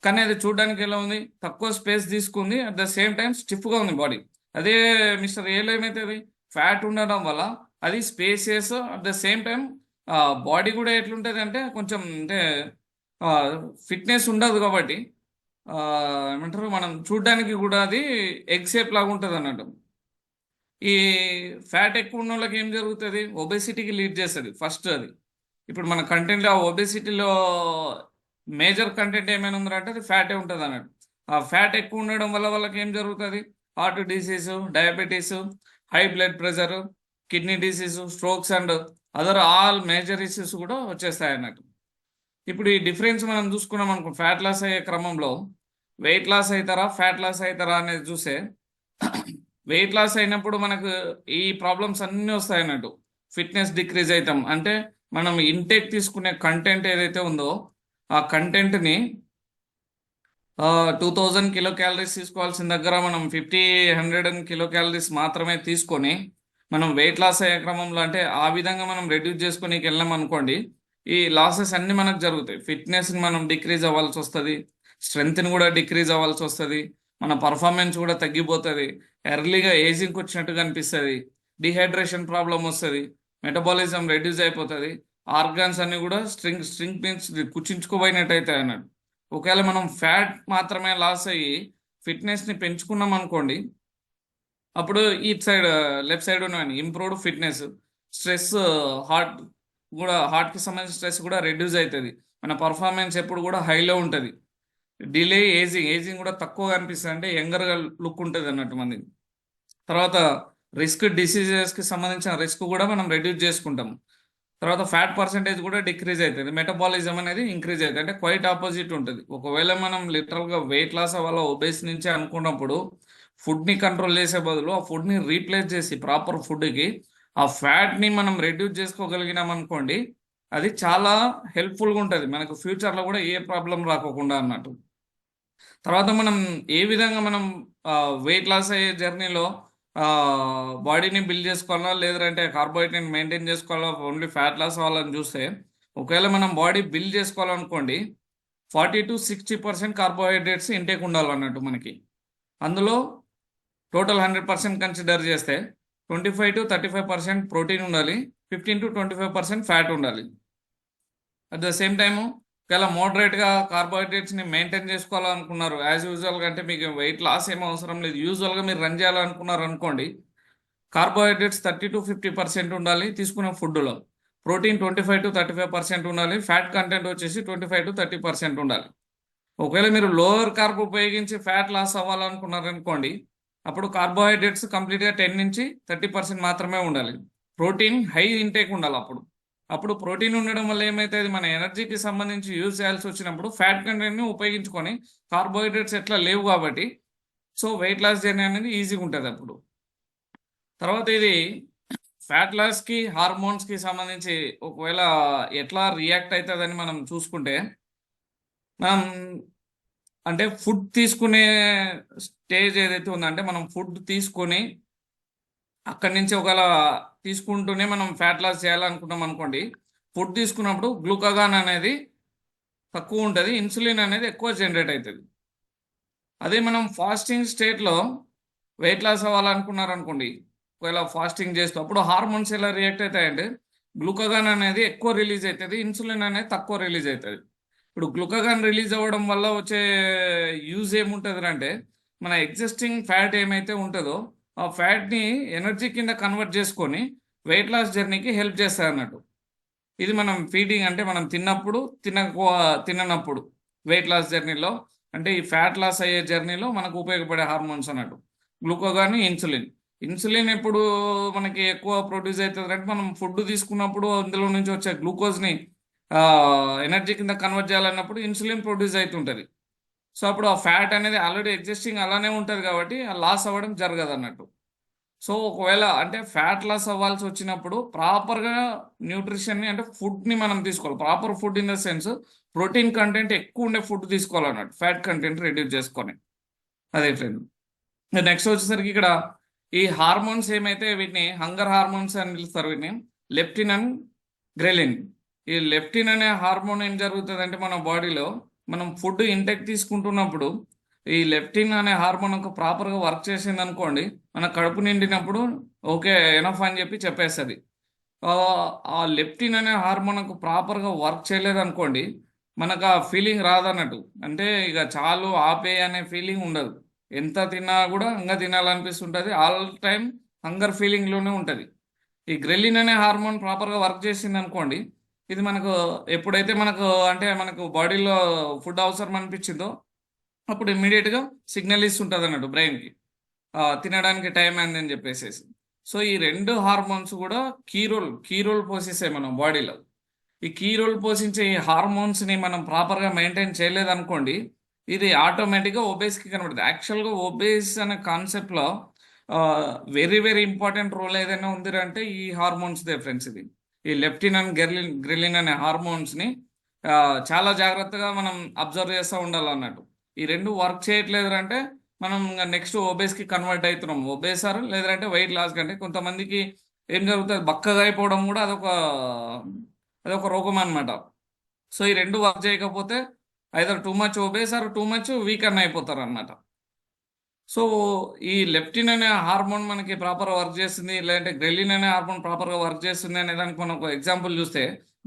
Speaker 4: కానీ అది చూడడానికి ఎలా ఉంది, తక్కువ స్పేస్ తీసుకుంది, అట్ ద సేమ్ టైం స్టిఫ్గా ఉంది బాడీ. అదే మిస్టర్ ఏలో ఏమవుతుంది, ఫ్యాట్ ఉండడం వల్ల అది spacious, at the same time body కూడా ఎట్లుంటుంది అంటే కొంచెం అంటే ఫిట్నెస్ ఉండదు కాబట్టి ఏమంటారు మనం చూడడానికి కూడా అది ఎగ్ షేప్ లాగా ఉంటుంది అన్నట్టు. ఈ ఫ్యాట్ ఎక్కువ ఉన్న వాళ్ళకి ఏం జరుగుతుంది, ఒబేసిటీకి లీడ్ చేస్తుంది ఫస్ట్. అది ఇప్పుడు మన కంటెంట్లో ఒబేసిటీలో మేజర్ కంటెంట్ ఏమైనా ఉందంటే అది ఫ్యాటే ఉంటుంది అన్నట్టు. ఆ ఫ్యాట్ ఎక్కువ ఉండడం వల్ల వాళ్ళకి ఏం జరుగుతుంది, heart disease, diabetes, high blood pressure, kidney disease, strokes and other all major issues కూడా వచ్చేస్తాయి అన్నట్టు. ఇప్పుడు ఈ డిఫరెన్స్ మనం చూసుకున్నాం అనుకో, ఫ్యాట్ లాస్ అయ్యే క్రమంలో వెయిట్ లాస్ అవుతారా ఫ్యాట్ లాస్ అవుతారా అనేది చూస్తే వెయిట్ లాస్ అయినప్పుడు మనకు ఈ ప్రాబ్లమ్స్ అన్నీ వస్తాయి అన్నట్టు. ఫిట్నెస్ డిక్రీజ్ అవుతాం, అంటే మనం ఇంటేక్ తీసుకునే కంటెంట్ ఏదైతే ఉందో ఆ కంటెంట్ని 2000 కిలో క్యాలరీస్ తీసుకోవాల్సిన దగ్గర మనం 50-100 కిలో క్యాలరీస్ మాత్రమే తీసుకొని మనం వెయిట్ లాస్ అయ్యే క్రమంలో అంటే ఆ విధంగా మనం రెడ్యూస్ చేసుకొని వెళ్ళాం అనుకోండి, ఈ లాసెస్ అన్నీ మనకు జరుగుతాయి. ఫిట్నెస్ని మనం డిక్రీజ్ అవ్వాల్సి వస్తుంది, స్ట్రెంగ్త్ని కూడా డిక్రీజ్ అవ్వాల్సి వస్తుంది, మన పర్ఫార్మెన్స్ కూడా తగ్గిపోతుంది, ఎర్లీగా ఏజింగ్కి వచ్చినట్టుగా అనిపిస్తుంది, డిహైడ్రేషన్ ప్రాబ్లం వస్తుంది, మెటబాలిజం రెడ్యూస్ అయిపోతుంది, ఆర్గాన్స్ అన్నీ కూడా స్ట్రింగ్ మీన్స్ కుచించుకోపోయినట్టు అవుతాయి అన్నట్టు. ఒకవేళ మనం ఫ్యాట్ మాత్రమే లాస్ అయ్యి ఫిట్నెస్ని పెంచుకున్నాం అనుకోండి, అప్పుడు ఈ సైడ్ లెఫ్ట్ సైడ్ ఉన్నాయని ఇంప్రూవ్డ్ ఫిట్నెస్, స్ట్రెస్, హార్ట్ కూడా హార్ట్కి సంబంధించిన స్ట్రెస్ కూడా రెడ్యూస్ అవుతుంది. మన పర్ఫార్మెన్స్ ఎప్పుడు కూడా హైలో ఉంటుంది. డిలే ఏజింగ్ కూడా తక్కువగా అనిపిస్తుంది, అంటే యంగర్గా లుక్ ఉంటుంది అన్నట్టు మంది. తర్వాత డిసీజెస్కి సంబంధించిన రిస్క్ కూడా మనం రెడ్యూస్ చేసుకుంటాం. తర్వాత ఫ్యాట్ పర్సెంటేజ్ కూడా డిక్రీజ్ అవుతుంది, మెటబాలిజం అనేది ఇంక్రీజ్ అవుతుంది. అంటే క్వైట్ ఆపోజిట్ ఉంటుంది. ఒకవేళ మనం లిటరల్గా వెయిట్ లాస్ అవ్వాలా ఒబేస్ నుంచి అనుకున్నప్పుడు ఫుడ్ని కంట్రోల్ చేసే బదులు ఆ ఫుడ్ని రీప్లేస్ చేసి ప్రాపర్ ఫుడ్కి ఆ ఫ్యాట్ని మనం రెడ్యూస్ చేసుకోగలిగినాం అనుకోండి, అది చాలా హెల్ప్ఫుల్గా ఉంటుంది మనకు ఫ్యూచర్లో కూడా ఏ ప్రాబ్లం రాకోకుండా అన్నట్టు. తర్వాత మనం ఏ విధంగా మనం వెయిట్ లాస్ అయ్యే జర్నీలో బాడీని బిల్డ్ చేసుకోవాలా, లేదంటే కార్బోహైడ్రేట్ మెయింటైన్ చేసుకోవాలా, ఓన్లీ ఫ్యాట్ లాస్ అవ్వాలని చూస్తే, ఒకవేళ మనం బాడీ బిల్డ్ చేసుకోవాలనుకోండి 40-60% కార్బోహైడ్రేట్స్ ఇంటేక్ ఉండాలన్నట్టు మనకి. అందులో టోటల్ 100% కన్సిడర్ చేస్తే 25-35% ప్రోటీన్ ఉండాలి, 15-25% ఫ్యాట్ ఉండాలి. అట్ ద సేమ్ టైము ఒకవేళ మోడరేట్గా కార్బోహైడ్రేట్స్ని మెయింటైన్ చేసుకోవాలనుకున్నారు, యాజ్ యూజువల్గా, అంటే మీకు వెయిట్ లాస్ ఏం అవసరం లేదు, యూజువల్గా మీరు రన్ చేయాలనుకున్నారు అనుకోండి, కార్బోహైడ్రేట్స్ 30-50% ఉండాలి తీసుకునే ఫుడ్లో, ప్రోటీన్ 25-35% ఉండాలి, ఫ్యాట్ కంటెంట్ వచ్చేసి 25-30% ఉండాలి. ఒకవేళ మీరు లోవర్ కార్బ్ ఉపయోగించి ఫ్యాట్ లాస్ అవ్వాలనుకున్నారు అనుకోండి, అప్పుడు కార్బోహైడ్రేట్స్ కంప్లీట్గా 10-30% మాత్రమే ఉండాలి, ప్రోటీన్ హై ఇంటేక్ ఉండాలి. అప్పుడు ప్రోటీన్ ఉండడం వల్ల ఏమైతుంది, మన ఎనర్జీకి సంబంధించి యూజ్ చేయాల్సి వచ్చినప్పుడు ఫ్యాట్ కంటెంట్ని ఉపయోగించుకొని కార్బోహైడ్రేట్స్ ఎట్లా లేవు కాబట్టి, సో వెయిట్ లాస్ జర్నీ అనేది ఈజీగా ఉంటుంది అప్పుడు. తర్వాత ఇది ఫ్యాట్ లాస్కి హార్మోన్స్కి సంబంధించి ఒకవేళ ఎట్లా రియాక్ట్ అవుతుందని మనం చూసుకుంటే, మనం అంటే ఫుడ్ తీసుకునే స్టేజ్ ఏదైతే ఉందంటే, మనం ఫుడ్ తీసుకొని అక్కడి నుంచి ఒకవేళ తీసుకుంటూనే మనం ఫ్యాట్ లాస్ చేయాలనుకున్నాం అనుకోండి, ఫుడ్ తీసుకున్నప్పుడు గ్లూకాగాన్ అనేది తక్కువ ఉంటుంది, ఇన్సులిన్ అనేది ఎక్కువ జనరేట్ అవుతుంది. అదే మనం ఫాస్టింగ్ స్టేట్లో వెయిట్ లాస్ అవ్వాలనుకున్నారనుకోండి, ఒకవేళ ఫాస్టింగ్ చేస్తూ అప్పుడు హార్మోన్స్ ఎలా రియాక్ట్ అవుతాయంటే, గ్లూకాగాన్ అనేది ఎక్కువ రిలీజ్ అవుతుంది, ఇన్సులిన్ అనేది తక్కువ రిలీజ్ అవుతుంది. ఇప్పుడు గ్లూకాగాన్ రిలీజ్ అవ్వడం వల్ల వచ్చే యూజ్ ఏముంటుంది అంటే, మన ఎగ్జిస్టింగ్ ఫ్యాట్ ఏమైతే ఉంటుందో ఆ ఫ్యాట్ని ఎనర్జీ కింద కన్వర్ట్ చేసుకొని వెయిట్ లాస్ జర్నీకి హెల్ప్ చేస్తుంది అన్నట్టు. ఇది మనం ఫీడింగ్ అంటే మనం తిననప్పుడు వెయిట్ లాస్ జర్నీలో, అంటే ఈ ఫ్యాట్ లాస్ అయ్యే జర్నీలో మనకు ఉపయోగపడే హార్మోన్స్ అన్నట్టు గ్లూకోగాన్, ఇన్సులిన్ ఎప్పుడు మనకి ఎక్కువ ప్రొడ్యూస్ అవుతుంది అంటే, మనం ఫుడ్ తీసుకున్నప్పుడు అందులో నుంచి వచ్చే గ్లూకోజ్ని ఎనర్జీ కింద కన్వర్ట్ చేయాలన్నప్పుడు ఇన్సులిన్ ప్రొడ్యూస్ అవుతుంటుంది. సో అప్పుడు ఆ ఫ్యాట్ అనేది ఆల్రెడీ ఎగ్జిస్టింగ్ అలానే ఉంటుంది కాబట్టి ఆ లాస్ అవ్వడం జరగదు అన్నట్టు. సో ఒకవేళ అంటే ఫ్యాట్ లాస్ అవ్వాల్సి వచ్చినప్పుడు ప్రాపర్గా న్యూట్రిషన్ని అంటే ఫుడ్ని మనం తీసుకోవాలి, proper food in the sense protein content ఎక్కువ ఉండే ఫుడ్ తీసుకోవాలన్నట్టు, ఫ్యాట్ కంటెంట్ రెడ్యూస్ చేసుకొని. అదే ఫ్రెండ్. నెక్స్ట్ వచ్చేసరికి ఇక్కడ ఈ హార్మోన్స్ ఏమైతే వీటిని హంగర్ హార్మోన్స్ అని పిలుస్తారు, వీటిని లెప్టిన్ అండ్ గ్రెలిన్. ఈ లెప్టిన్ అనే హార్మోన్ ఏం జరుగుతుంది అంటే, మన బాడీలో మనం ఫుడ్ ఇంటెక్ తీసుకుంటున్నప్పుడు ఈ లెప్టిన్ అనే హార్మోన్ ఒక ప్రాపర్గా వర్క్ చేసింది అనుకోండి, మన కడుపు నిండినప్పుడు ఓకే ఎనఫ్ అని చెప్పేస్తుంది. ఆ లెప్టిన్ అనే హార్మోన్ ఒక ప్రాపర్గా వర్క్ చేయలేదు అనుకోండి, మనకు ఆ ఫీలింగ్ రాదన్నట్టు, అంటే ఇక చాలు ఆపే అనే ఫీలింగ్ ఉండదు, ఎంత తిన్నా కూడా ఇంకా తినాలనిపిస్తుంటుంది, ఆల్ టైం హంగర్ ఫీలింగ్లోనే ఉంటుంది. ఈ గ్రెలిన్ అనే హార్మోన్ ప్రాపర్గా వర్క్ చేసింది అనుకోండి, ఇది మనకు ఎప్పుడైతే మనకు బాడీలో ఫుడ్ అవసరం అనిపించిందో అప్పుడు ఇమ్మీడియట్గా సిగ్నల్ ఇస్తుంటుంది అన్నట్టు బ్రెయిన్కి, తినడానికి టైం అయిందని చెప్పేసి. సో ఈ రెండు హార్మోన్స్ కూడా కీ రోల్ పోషిస్తాయి మన బాడీలో. ఈ కీ రోల్ పోషించే ఈ హార్మోన్స్ని మనం ప్రాపర్గా మెయింటైన్ చేయలేదనుకోండి, ఇది ఆటోమేటిక్గా ఒబేస్కి కనబడుతుంది. యాక్చువల్గా ఒబేస్ అనే కాన్సెప్ట్లో వెరీ వెరీ ఇంపార్టెంట్ రోల్ ఏదైనా ఉంది అంటే ఈ హార్మోన్స్దే ఫ్రెండ్స్. ఇది ఈ లెప్టిన్ అండ్ గ్రెలిన్ అనే హార్మోన్స్ని చాలా జాగ్రత్తగా మనం అబ్జర్వ్ చేస్తూ ఉండాలన్నట్టు. ఈ రెండు వర్క్ చేయట్లేదు అంటే మనం నెక్స్ట్ ఒబేస్కి కన్వర్ట్ అవుతున్నాం, ఒబేసారు లేదంటే వెయిట్ లాస్ కంటే. కొంతమందికి ఏం జరుగుతుంది, బక్కగా అయిపోవడం కూడా అదొక రోగం అనమాట. సో ఈ రెండు వర్క్ చేయకపోతే either too much obese or too much weak అని అయిపోతారు అనమాట. సో ఈ లెప్టిన్ అనే హార్మోన్ మనకి ప్రాపర్గా వర్క్ చేస్తుంది, లేదంటే గ్రెలిన్ అనే హార్మోన్ ప్రాపర్గా వర్క్ చేస్తుంది అనే దానికి మనం ఒక ఎగ్జాంపుల్ చూస్తే,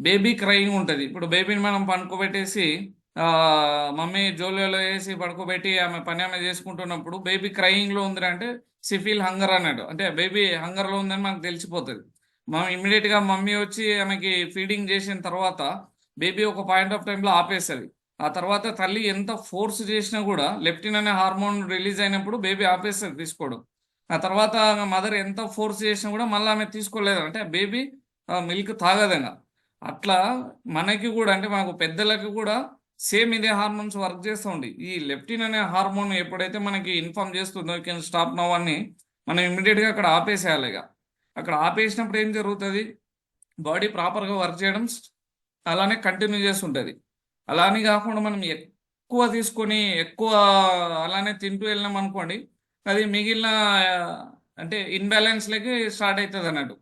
Speaker 4: బేబీ క్రైయింగ్ ఉంటుంది. ఇప్పుడు బేబీని మనం పడుకోబెట్టేసి మమ్మీ జోలిలో వేసి పడుకోబెట్టి ఆమె చేసుకుంటున్నప్పుడు బేబీ క్రైయింగ్లో ఉంది అంటే షీ ఫీల్ హంగర్ అన్నాడు, అంటే బేబీ హంగర్లో ఉందని మనకు తెలిసిపోతుంది. మనం ఇమ్మీడియట్ గా మమ్మీ వచ్చి ఆమెకి ఫీడింగ్ చేసిన తర్వాత బేబీ ఒక పాయింట్ ఆఫ్ టైంలో ఆపేస్తుంది. ఆ తర్వాత తల్లి ఎంత ఫోర్స్ చేసినా కూడా లెప్టిన్ అనే హార్మోన్ రిలీజ్ అయినప్పుడు బేబీ ఆపేస్తుంది తీసుకోవడం. ఆ తర్వాత మదర్ ఎంత ఫోర్స్ చేసినా కూడా మళ్ళీ ఆమె తీసుకోలేదు, అంటే బేబీ మిల్క్ తాగదంగా. అట్లా మనకి కూడా అంటే మనకు పెద్దలకి కూడా సేమ్ ఇదే హార్మోన్స్ వర్క్ చేస్తూ ఉండి ఈ లెప్టిన్ అనే హార్మోన్ ఎప్పుడైతే మనకి ఇన్ఫార్మ్ చేస్తుందో కెన్ స్టాప్ నవ్ అని మనం ఇమ్మీడియట్ గా అక్కడ ఆపేసేయాలి. ఇక అక్కడ ఆపేసినప్పుడు ఏం జరుగుతుంది, బాడీ ప్రాపర్గా వర్క్ చేయడం అలానే కంటిన్యూ చేస్తుంటుంది. అలానే కాకుండా మనం ఎక్కువ తీసుకొని ఎక్కువ అలానే తింటూ వెళ్ళినాం అనుకోండి, అది మిగిలిన అంటే ఇన్బ్యాలెన్స్లకి స్టార్ట్ అవుతుంది అన్నట్టు.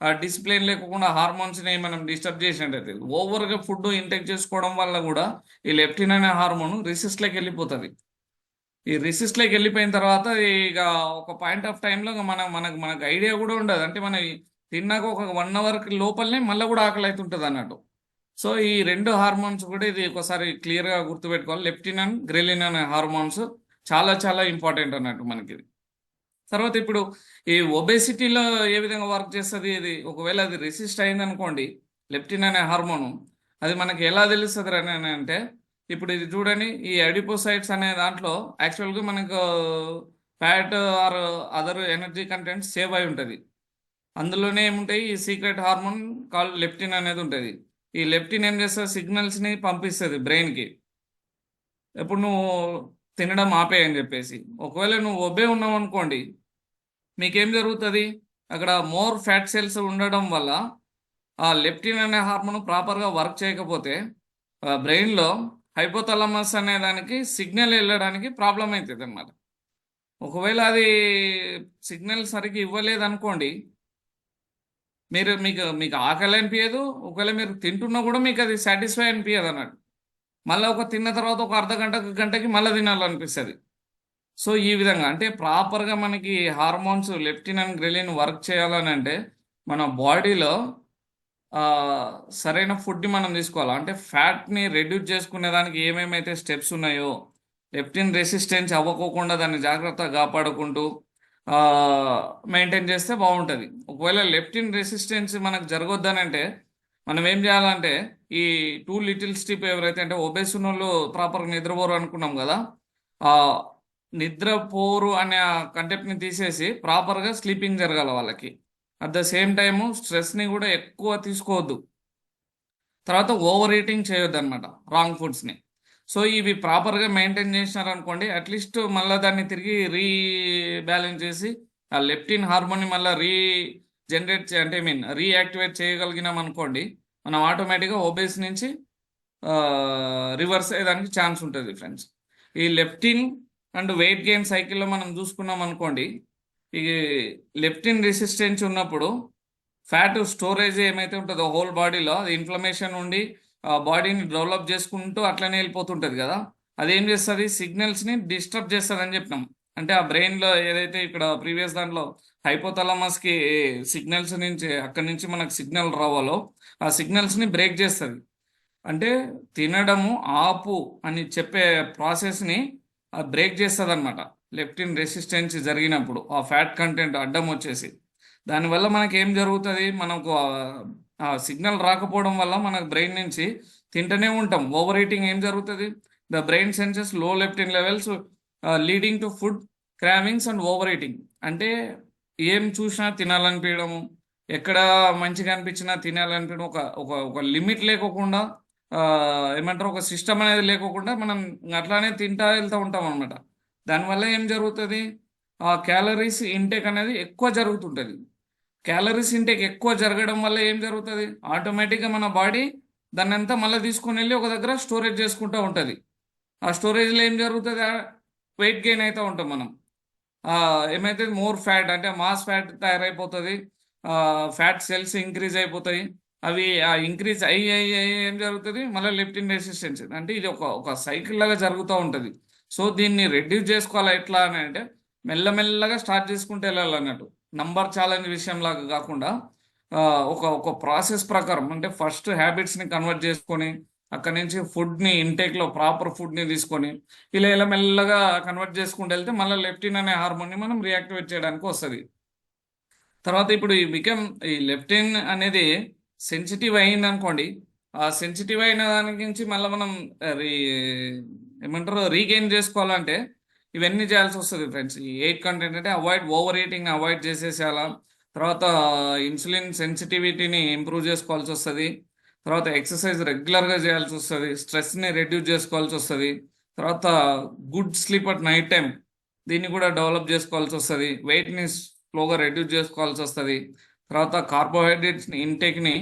Speaker 4: ఆ డిసిప్లిన్ లేకుండా హార్మోన్స్ని మనం డిస్టర్బ్ చేసినట్టయితే ఓవర్గా ఫుడ్ ఇంటేక్ చేసుకోవడం వల్ల కూడా ఈ లెప్టిన్ అనే హార్మోన్ రిసిస్ట్లోకి వెళ్ళిపోతుంది. ఈ రిసిస్ట్లోకి వెళ్ళిపోయిన తర్వాత ఇక ఒక పాయింట్ ఆఫ్ టైంలో మనకు ఐడియా కూడా ఉండదు, అంటే మన తిన్నాక ఒక 1 hour లోపలనే మళ్ళీ కూడా ఆకలి అవుతుంటుంది అన్నట్టు. సో ఈ 2 హార్మోన్స్ కూడా ఇది ఒకసారి క్లియర్గా గుర్తుపెట్టుకోవాలి. లెప్టిన్ అండ్ గ్రెలిన్ అనే హార్మోన్స్ చాలా చాలా ఇంపార్టెంట్ అన్నట్టు మనకి. తర్వాత ఇప్పుడు ఈ ఒబేసిటీలో ఏ విధంగా వర్క్ చేస్తుంది, ఇది ఒకవేళ అది రెసిస్ట్ అయింది అనుకోండి లెప్టిన్ అనే హార్మోను, అది మనకి ఎలా తెలుస్తుంది అని అంటే ఇప్పుడు ఇది చూడండి, ఈ అడిపోసైట్స్ అనే దాంట్లో యాక్చువల్గా మనకు fat are other energy content save అయి ఉంటుంది. అందులోనే ఏముంటాయి, ఈ సీక్రెట్ హార్మోన్ కాల్ లెప్టిన్ అనేది ఉంటుంది. ఈ లెప్టిన్ ఏం చేస్తుంది, సిగ్నల్స్ని పంపిస్తుంది బ్రెయిన్కి ఎప్పుడు నువ్వు తినడం ఆపేయని చెప్పేసి. ఒకవేళ నువ్వు ఒబే ఉన్నావు అనుకోండి, మీకేం జరుగుతుంది, అక్కడ మోర్ ఫ్యాట్ సెల్స్ ఉండడం వల్ల ఆ లెప్టిన్ అనే హార్మోన్ ప్రాపర్గా వర్క్ చేయకపోతే బ్రెయిన్లో హైపోథాలమస్ అనే దానికి సిగ్నల్ వెళ్ళడానికి ప్రాబ్లం అవుతుంది అన్నమాట. ఒకవేళ అది సిగ్నల్ సరిగ్గా ఇవ్వలేదు అనుకోండి, మీకు మీకు ఆకలి అనిపించదు, ఒకవేళ మీరు తింటున్నా కూడా మీకు అది సాటిస్ఫై అనిపించదు అన్నట్టు. మళ్ళీ తిన్న తర్వాత ఒక అర్ధ గంటకి మళ్ళీ తినాలనిపిస్తుంది. సో ఈ విధంగా అంటే ప్రాపర్గా మనకి hormones leptin and ghrelin work చేయాలని అంటే మన బాడీలో సరైన ఫుడ్ని మనం తీసుకోవాలి. అంటే ఫ్యాట్ని రెడ్యూస్ చేసుకునే దానికి ఏమేమైతే స్టెప్స్ ఉన్నాయో లెప్టిన్ రెసిస్టెన్స్ అవ్వకోకుండా దాన్ని జాగ్రత్తగా కాపాడుకుంటూ మెయింటైన్ చేస్తే బాగుంటుంది. ఒకవేళ లెప్టిన్ రెసిస్టెన్స్ మనకు జరగొద్దనంటే మనం ఏం చేయాలంటే ఈ 2 little స్టీప్ ఎవరైతే అంటే ఒబేస్ ఉన్న వాళ్ళు ప్రాపర్గా నిద్రపోరు అనుకున్నాం కదా, నిద్రపోరు అనే కంటెంట్ని తీసేసి ప్రాపర్గా స్లీపింగ్ జరగాల వాళ్ళకి. అట్ ద సేమ్ టైము స్ట్రెస్ని కూడా ఎక్కువ తీసుకోవద్దు, తర్వాత ఓవర్ ఈటింగ్ చేయొద్దు అనమాట రాంగ్ ఫుడ్స్ని. సో ఇవి ప్రాపర్గా మెయింటైన్ చేసినారనుకోండి, అట్లీస్ట్ మళ్ళీ దాన్ని తిరిగి రీబ్యాలెన్స్ చేసి ఆ లెప్టిన్ హార్మోన్ని మళ్ళీ రీయాక్టివేట్ చేయగలిగినాం అనుకోండి, మనం ఆటోమేటిక్గా ఒబేస్ నుంచి రివర్స్ అయ్యేదానికి ఛాన్స్ ఉంటుంది ఫ్రెండ్స్. ఈ లెప్టిన్ అండ్ వెయిట్ గెయిన్ సైకిల్లో మనం చూసుకున్నాం అనుకోండి, ఈ లెప్టిన్ రెసిస్టెన్స్ ఉన్నప్పుడు ఫ్యాట్ స్టోరేజ్ ఏమైతే ఉంటుందో హోల్ బాడీలో అది ఇన్ఫ్లమేషన్ ఉండి బాడీని డెవలప్ చేసుకుంటూ అట్లనే వెళ్ళిపోతుంటుంది కదా, అదేం చేస్తుంది, సిగ్నల్స్ని డిస్టర్బ్ చేస్తుంది అని చెప్పినాం. అంటే ఆ బ్రెయిన్లో ఏదైతే ఇక్కడ ప్రీవియస్ దాంట్లో హైపోథాలమస్కి సిగ్నల్స్ నుంచి అక్కడి నుంచి మనకు సిగ్నల్ రావాలో ఆ సిగ్నల్స్ని బ్రేక్ చేస్తుంది. అంటే తినడము ఆపు అని చెప్పే ప్రాసెస్ని బ్రేక్ చేస్తుంది అనమాట. లెప్టిన్ రెసిస్టెన్స్ జరిగినప్పుడు ఆ ఫ్యాట్ కంటెంట్ అడ్డం వచ్చేసి దానివల్ల మనకి ఏం జరుగుతుంది, మనకు ఆ సిగ్నల్ రాకపోవడం వల్ల మనకు బ్రెయిన్ నుంచి తింటూనే ఉంటాం. ఓవర్ ఈటింగ్ ఏం జరుగుతుంది, ద బ్రెయిన్ సెన్సెస్ లో leptin levels leading to food cravings and over eating. అంటే ఏం చూసినా తినాలనిపించడము, ఎక్కడ మంచిగా అనిపించినా తినాలనిపించడం, ఒక లిమిట్ లేకోకుండా ఏమంటారు ఒక సిస్టమ్ అనేది లేకోకుండా మనం అట్లానే తింటా వెళ్తూ ఉంటాం అనమాట. దానివల్ల ఏం జరుగుతుంది, ఆ క్యాలరీస్ ఇంటేక్ అనేది ఎక్కువ జరుగుతుంటుంది. క్యాలరీస్ ఇంటేక్ ఎక్కువ జరగడం వల్ల ఏం జరుగుతుంది, ఆటోమేటిక్గా మన బాడీ దాన్ని అంతా మళ్ళీ తీసుకుని వెళ్ళి ఒక దగ్గర స్టోరేజ్ చేసుకుంటూ ఉంటుంది. ఆ స్టోరేజ్లో ఏం జరుగుతుంది, వెయిట్ గెయిన్ అవుతూ ఉంటాం మనం. ఏమైతే మోర్ ఫ్యాట్ అంటే మాస్ ఫ్యాట్ తయారైపోతుంది, ఫ్యాట్ సెల్స్ ఇంక్రీజ్ అయిపోతాయి. అవి ఇంక్రీజ్ అయ్యి ఏం జరుగుతుంది, మళ్ళీ లెప్టిన్ రెసిస్టెన్స్ అంటే ఇది ఒక సైకిల్ లాగా జరుగుతూ ఉంటుంది. సో దీన్ని రెడ్యూస్ చేసుకోవాలి ఎట్లా అని అంటే మెల్లమెల్లగా స్టార్ట్ చేసుకుంటూ వెళ్ళాలి అన్నట్టు. నంబర్ ఛాలెంజ్ విషయంలాగా కాకుండా ఒక ప్రాసెస్ ప్రకారం అంటే ఫస్ట్ హ్యాబిట్స్ని కన్వర్ట్ చేసుకొని అక్కడి నుంచి ఫుడ్ని ఇంటేక్లో ప్రాపర్ ఫుడ్ని తీసుకొని ఇలా మెల్లగా కన్వర్ట్ చేసుకుంటూ వెళ్తే మళ్ళీ లెప్టిన్ అనే హార్మోన్ని మనం రియాక్టివేట్ చేయడానికి వస్తుంది. తర్వాత ఇప్పుడు ఈ లెప్టిన్ అనేది సెన్సిటివ్ అయింది అనుకోండి. ఆ సెన్సిటివ్ అయిన దాని నుంచి మళ్ళీ మనం రీ ఏమంటారు రీగెయిన్ చేసుకోవాలంటే ఇవన్నీ చేయాల్సి వస్తుంది ఫ్రెండ్స్. ఈ 8 కంటెంట్ అంటే ఓవర్ ఈటింగ్ అవాయిడ్ చేసేసేయాలా. తర్వాత ఇన్సులిన్ సెన్సిటివిటీని ఇంప్రూవ్ చేసుకోవాల్సి వస్తుంది. తర్వాత ఎక్సర్సైజ్ రెగ్యులర్గా చేయాల్సి వస్తుంది. స్ట్రెస్ని రెడ్యూస్ చేసుకోవాల్సి వస్తుంది. తర్వాత good sleep at night time దీన్ని కూడా డెవలప్ చేసుకోవాల్సి వస్తుంది. వెయిట్ని స్లోగా రెడ్యూస్ చేసుకోవాల్సి వస్తుంది. తర్వాత కార్బోహైడ్రేట్స్ ఇంటేక్ని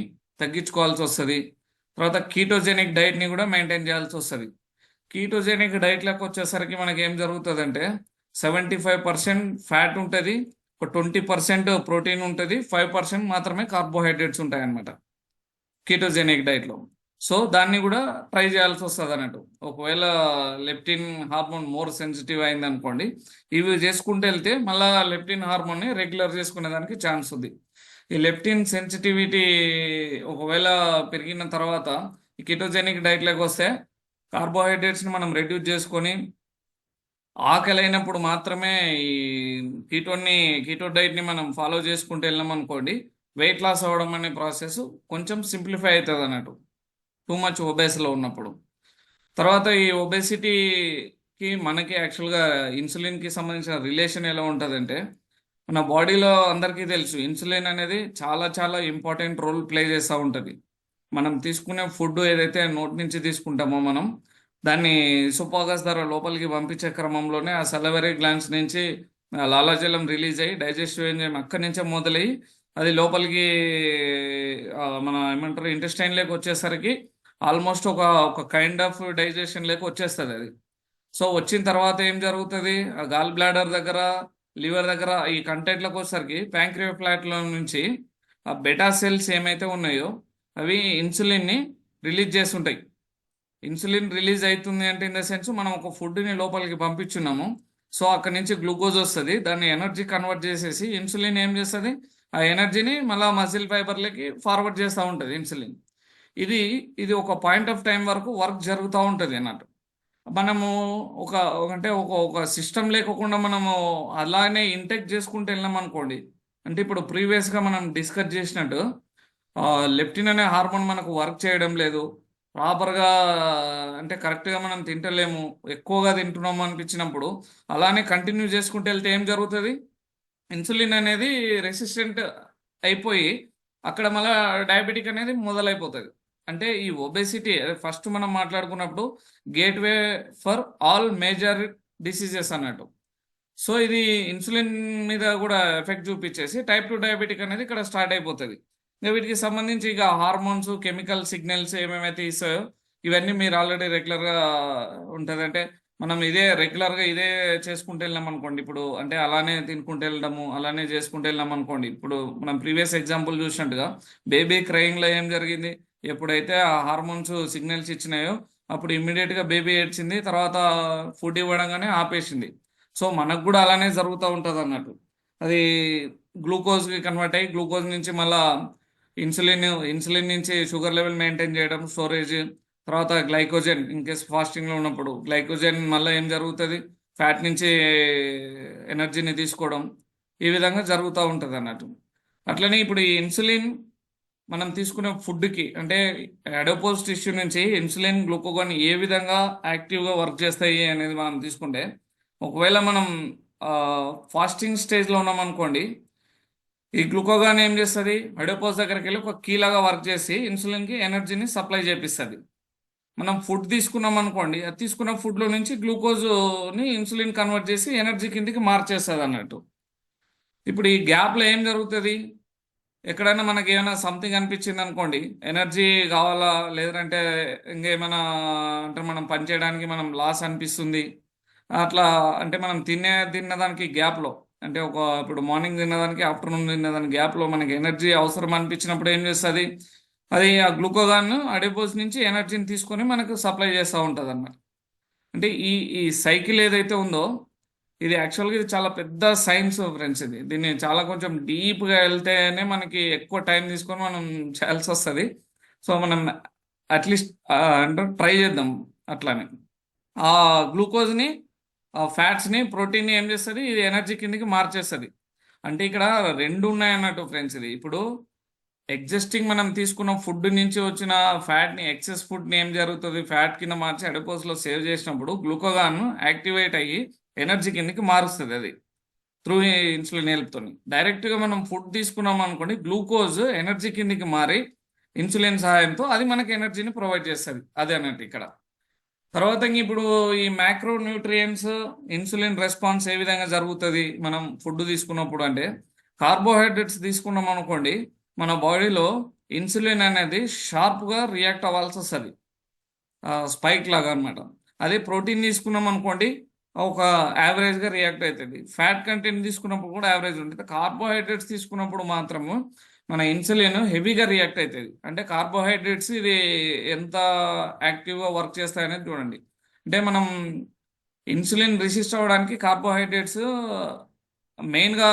Speaker 4: తగ్గించుకోవాల్సి వస్తుంది. తర్వాత కీటోజెనిక్ డైట్ని కూడా మెయింటైన్ చేయాల్సి వస్తుంది. కీటోజెనిక్ డైట్లకు వచ్చేసరికి మనకి ఏం జరుగుతుందంటే 75% ఫ్యాట్ ఉంటుంది, ఒక 20% ప్రోటీన్ ఉంటుంది, 5% మాత్రమే కార్బోహైడ్రేట్స్ ఉంటాయి అన్నమాట కీటోజెనిక్ డైట్లో. సో దాన్ని కూడా ట్రై చేయాల్సి వస్తుంది అన్నట్టు. ఒకవేళ లెప్టిన్ హార్మోన్ మోర్ సెన్సిటివ్ అయింది అనుకోండి, ఇవి చేసుకుంటూ వెళ్తే మళ్ళీ లెప్టిన్ హార్మోన్ని రెగ్యులర్ చేసుకునే దానికి ఛాన్స్ ఉంది. ఈ లెప్టిన్ సెన్సిటివిటీ ఒకవేళ పెరిగిన తర్వాత ఈ కిటోజెనిక్ డైట్లోకి వస్తే కార్బోహైడ్రేట్స్ని మనం రెడ్యూస్ చేసుకొని ఆకలి అయినప్పుడు మాత్రమే ఈ కీటో డైట్ని మనం ఫాలో చేసుకుంటూ వెళ్ళాం అనుకోండి, వెయిట్ లాస్ అవ్వడం అనే ప్రాసెస్ కొంచెం సింప్లిఫై అవుతుంది అన్నట్టు టూ మచ్ ఒబేస్లో ఉన్నప్పుడు. తర్వాత ఈ ఒబేసిటీకి మనకి యాక్చువల్గా ఇన్సులిన్కి సంబంధించిన రిలేషన్ ఎలా ఉంటుందంటే, మన బాడీలో అందరికీ తెలుసు ఇన్సులిన్ అనేది చాలా చాలా ఇంపార్టెంట్ రోల్ ప్లే చేస్తూ ఉంటుంది. మనం తీసుకునే ఫుడ్ ఏదైతే నోటి నుంచి తీసుకుంటామో మనం దాన్ని ఇసోఫాగస్ ద్వారా లోపలికి పంపించే క్రమంలోనే ఆ సలవరీ గ్లాండ్స్ నుంచి లాలాజలం రిలీజ్ అయ్యి డైజెస్టివ్ ఎంజైమ్ అక్కడి నుంచే మొదలయ్యి అది లోపలికి మన ఏమంటారు ఇంటెస్టైన్లోకి వచ్చేసరికి ఆల్మోస్ట్ ఒక కైండ్ ఆఫ్ డైజెషన్ లేక వచ్చేస్తుంది అది. సో వచ్చిన తర్వాత ఏం జరుగుతుంది, ఆ గాల్ బ్లాడర్ దగ్గర లివర్ దగ్గర ఈ కంటెంట్లకు వచ్చేసరికి ప్యాంక్రియో ఫ్లాట్లో నుంచి ఆ బెటా సెల్స్ ఏమైతే ఉన్నాయో అవి ఇన్సులిన్ని రిలీజ్ చేస్తుంటాయి. ఇన్సులిన్ రిలీజ్ అవుతుంది అంటే ఇన్ ద సెన్స్ మనం ఒక ఫుడ్ని లోపలికి పంపించున్నాము. సో అక్కడి నుంచి గ్లూకోజ్ వస్తుంది, దాన్ని ఎనర్జీ కన్వర్ట్ చేసేసి ఇన్సులిన్ ఏం చేస్తుంది, ఆ ఎనర్జీని మళ్ళీ మజిల్ ఫైబర్లకి ఫార్వర్డ్ చేస్తూ ఉంటుంది ఇన్సులిన్. ఇది ఒక పాయింట్ ఆఫ్ టైం వరకు వర్క్ జరుగుతూ ఉంటుంది అన్నట్టు. మనము ఒక సిస్టమ్ లేకుండా మనము అలానే ఇంటెక్ చేసుకుంటూ వెళ్ళాం అనుకోండి, అంటే ఇప్పుడు ప్రీవియస్గా మనం డిస్కస్ చేసినట్టు లెప్టిన్ అనే హార్మోన్ మనకు వర్క్ చేయడం లేదు ప్రాపర్గా, అంటే కరెక్ట్గా మనం తింటలేము, ఎక్కువగా తింటున్నాము అనిపించినప్పుడు అలానే కంటిన్యూ చేసుకుంటూ వెళ్తే ఏం జరుగుతుంది, ఇన్సులిన్ అనేది రెసిస్టెంట్ అయిపోయి అక్కడ మళ్ళీ డయాబెటిక్ అనేది మొదలైపోతుంది. అంటే ఈ ఒబేసిటీ ఫస్ట్ మనం మాట్లాడుకున్నప్పుడు gateway for all major diseases అన్నట్టు. సో ఇది ఇన్సులిన్ మీద కూడా ఎఫెక్ట్ చూపించేసి టైప్ 2 డయాబెటిక్ అనేది ఇక్కడ స్టార్ట్ అయిపోతుంది. ఇంకా వీటికి సంబంధించి ఇక హార్మోన్స్ కెమికల్ సిగ్నల్స్ ఏమేమైతే ఇస్తాయో ఇవన్నీ మీరు ఆల్రెడీ రెగ్యులర్గా ఉంటుంది. అంటే మనం రెగ్యులర్గా ఇదే చేసుకుంటూ వెళ్ళాం అనుకోండి, ఇప్పుడు అంటే అలానే తినుకుంటూ వెళ్ళడము అలానే చేసుకుంటూ వెళ్ళాం అనుకోండి. ఇప్పుడు మనం ప్రీవియస్ ఎగ్జాంపుల్ చూసినట్టుగా బేబీ క్రయింగ్లో ఏం జరిగింది, ఎప్పుడైతే ఆ హార్మోన్స్ సిగ్నల్స్ ఇచ్చినాయో అప్పుడు ఇమ్మీడియట్గా బేబీ ఏడ్చింది, తర్వాత ఫుడ్ ఇవ్వడంగానే ఆపేసింది. సో మనకు కూడా అలానే జరుగుతూ ఉంటుంది అన్నట్టు. అది గ్లూకోజ్కి కన్వర్ట్ అయ్యి గ్లూకోజ్ నుంచి మళ్ళీ ఇన్సులిన్ నుంచి షుగర్ లెవెల్ మెయింటైన్ చేయడం, స్టోరేజ్, తర్వాత గ్లైకోజన్ ఇన్ కేస్ ఫాస్టింగ్లో ఉన్నప్పుడు గ్లైకోజన్ మళ్ళీ ఏం జరుగుతుంది, ఫ్యాట్ నుంచి ఎనర్జీని తీసుకోవడం, ఈ విధంగా జరుగుతూ ఉంటుంది అన్నట్టు. అట్లనే ఇప్పుడు ఈ ఇన్సులిన్ మనం తీసుకునే ఫుడ్కి అంటే అడోపోజ్ టిష్యూ నుంచి ఇన్సులిన్ గ్లూకోగాన్ ఏ విధంగా యాక్టివ్గా వర్క్ చేస్తాయి అనేది మనం తీసుకుంటే, ఒకవేళ మనం ఫాస్టింగ్ స్టేజ్లో ఉన్నాం అనుకోండి, ఈ గ్లూకోగాన్ ఏం చేస్తుంది, అడోపోజ్ దగ్గరికి వెళ్ళి ఒక కీలాగా వర్క్ చేసి ఇన్సులిన్కి ఎనర్జీని సప్లై చేపిస్తుంది. మనం ఫుడ్ తీసుకున్నాం అనుకోండి, అది తీసుకున్న ఫుడ్లో నుంచి గ్లూకోజ్ని ఇన్సులిన్ కన్వర్ట్ చేసి ఎనర్జీ కిందికి మార్చేస్తుంది అన్నట్టు. ఇప్పుడు ఈ గ్యాప్లో ఏం జరుగుతుంది, ఎక్కడైనా మనకి ఏమైనా సంథింగ్ అనిపించింది అనుకోండి, ఎనర్జీ కావాలా లేదంటే ఇంకేమైనా అంటే మనం పనిచేయడానికి మనం లాస్ అనిపిస్తుంది, అట్లా అంటే మనం తిన్నదానికి గ్యాప్లో అంటే ఇప్పుడు మార్నింగ్ తిన్నదానికి ఆఫ్టర్నూన్ తిన్నదానికి గ్యాప్లో మనకి ఎనర్జీ అవసరం అనిపించినప్పుడు ఏం చేస్తుంది, అది ఆ గ్లూకోగాన్ అడిపోజ్ నుంచి ఎనర్జీని తీసుకొని మనకు సప్లై చేస్తూ ఉంటుంది అన్నమాట. అంటే ఈ సైకిల్ ఏదైతే ఉందో ఇది యాక్చువల్గా ఇది చాలా పెద్ద సైన్స్ ఫ్రెండ్స్. దీన్ని చాలా కొంచెం డీప్గా వెళ్తేనే మనకి ఎక్కువ టైం తీసుకొని మనం చేయాల్సి వస్తుంది. సో మనం అట్లీస్ట్ అంటే ట్రై చేద్దాం అట్లానే. ఆ గ్లూకోజ్ని ఫ్యాట్స్ని ప్రోటీన్ని ఏం చేస్తుంది, ఇది ఎనర్జీ కిందకి మార్చేస్తుంది. అంటే ఇక్కడ రెండు ఉన్నాయి అన్నట్టు ఫ్రెండ్స్. ఇది ఇప్పుడు ఎగ్జిస్టింగ్ మనం తీసుకున్న ఫుడ్ నుంచి వచ్చిన ఫ్యాట్ని, ఎక్సెస్ ఫుడ్ని ఏం జరుగుతుంది, ఫ్యాట్ కింద మార్చి అడిపోస్లో సేవ్ చేసినప్పుడు గ్లూకోగాన్ యాక్టివేట్ అయ్యి ఎనర్జీ కిందకి మారుస్తుంది అది త్రూ ఇన్సులిన్ హెల్ప్తో. డైరెక్ట్గా మనం ఫుడ్ తీసుకున్నాం అనుకోండి, గ్లూకోజ్ ఎనర్జీ కిందకి మారి ఇన్సులిన్ సహాయంతో అది మనకి ఎనర్జీని ప్రొవైడ్ చేస్తుంది. అదే అన్నట్టు ఇక్కడ. తర్వాత ఇప్పుడు ఈ మ్యాక్రో న్యూట్రియంట్స్, ఇన్సులిన్ రెస్పాన్స్ ఏ విధంగా జరుగుతుంది మనం ఫుడ్ తీసుకున్నప్పుడు అంటే, కార్బోహైడ్రేట్స్ తీసుకున్నాం అనుకోండి, మన బాడీలో ఇన్సులిన్ అనేది షార్ప్గా రియాక్ట్ అవ్వాల్సి వస్తుంది, స్పైక్ లాగా అనమాట. అదే ప్రోటీన్ తీసుకున్నాం అనుకోండి, ఒక యావరేజ్గా రియాక్ట్ అవుతుంది. ఫ్యాట్ కంటెంట్ తీసుకున్నప్పుడు కూడా యావరేజ్ ఉంటుంది. కార్బోహైడ్రేట్స్ తీసుకున్నప్పుడు మాత్రము మన ఇన్సులిన్ హెవీగా రియాక్ట్ అవుతుంది. అంటే కార్బోహైడ్రేట్స్ ఇది ఎంత యాక్టివ్గా వర్క్ చేస్తాయనేది చూడండి. అంటే మనం ఇన్సులిన్ రెసిస్ట్ అవ్వడానికి కార్బోహైడ్రేట్స్ మెయిన్గా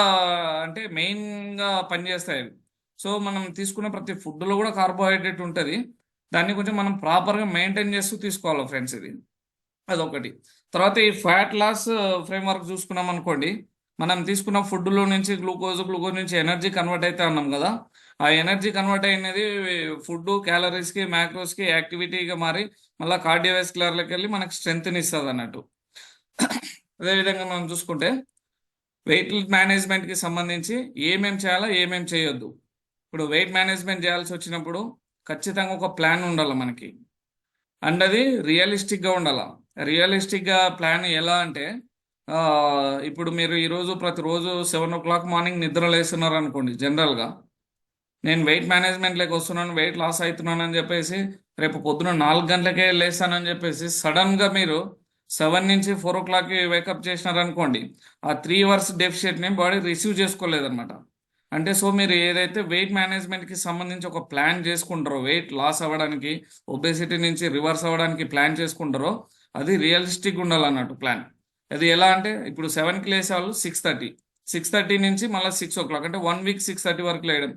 Speaker 4: పనిచేస్తాయి. సో మనం తీసుకున్న ప్రతి ఫుడ్లో కూడా కార్బోహైడ్రేట్ ఉంటుంది. దాన్ని కొంచెం మనం ప్రాపర్గా మెయింటైన్ చేస్తూ తీసుకోవాలి ఫ్రెండ్స్. ఇది అదొకటి. తర్వాత ఈ ఫ్యాట్ లాస్ ఫ్రేమ్వర్క్ చూసుకున్నాం అనుకోండి, మనం తీసుకున్న ఫుడ్లో నుంచి గ్లూకోజ్ నుంచి ఎనర్జీ కన్వర్ట్ అయితే అన్నాం కదా, ఆ ఎనర్జీ కన్వర్ట్ అయినది ఫుడ్ క్యాలరీస్కి, మ్యాక్రోస్కి యాక్టివిటీగా మారి మళ్ళీ కార్డియోవాస్కులర్లోకి వెళ్ళి మనకి స్ట్రెంగ్త్ని ఇస్తుంది అన్నట్టు. అదేవిధంగా మనం చూసుకుంటే వెయిట్ మేనేజ్మెంట్కి సంబంధించి ఏమేమి చేయాలో ఏమేమి చేయొద్దు. ఇప్పుడు వెయిట్ మేనేజ్మెంట్ చేయాల్సి వచ్చినప్పుడు ఖచ్చితంగా ఒక ప్లాన్ ఉండాలి మనకి, అండ్ అది రియలిస్టిక్గా ఉండాలి. రియలిస్టిక్గా ప్లాన్ ఎలా అంటే, ఇప్పుడు మీరు ఈరోజు ప్రతిరోజు 7 o'clock మార్నింగ్ నిద్ర లేస్తున్నారు అనుకోండి, జనరల్గా నేను వెయిట్ మేనేజ్మెంట్లోకి వస్తున్నాను, వెయిట్ లాస్ అవుతున్నాను అని చెప్పేసి రేపు పొద్దున 4 గంటలకే లేస్తానని చెప్పేసి సడన్గా మీరు 7 నుంచి 4 o'clock వేకప్ చేసినారనుకోండి, ఆ 3 hours డెఫిషియట్ని బాడీ రిసీవ్ చేసుకోలేదన్నమాట. అంటే సో మీరు ఏదైతే వెయిట్ మేనేజ్మెంట్కి సంబంధించి ఒక ప్లాన్ చేసుకుంటారో, వెయిట్ లాస్ అవ్వడానికి, ఒబేసిటీ నుంచి రివర్స్ అవ్వడానికి ప్లాన్ చేసుకుంటారో, అది రియలిస్టిక్ ఉండాలన్నట్టు ప్లాన్. అది ఎలా అంటే, ఇప్పుడు 7కి లేసే వాళ్ళు 6:30 నుంచి మళ్ళీ 6 o'clock, అంటే 1 week 6:30 వరకు లేయడం,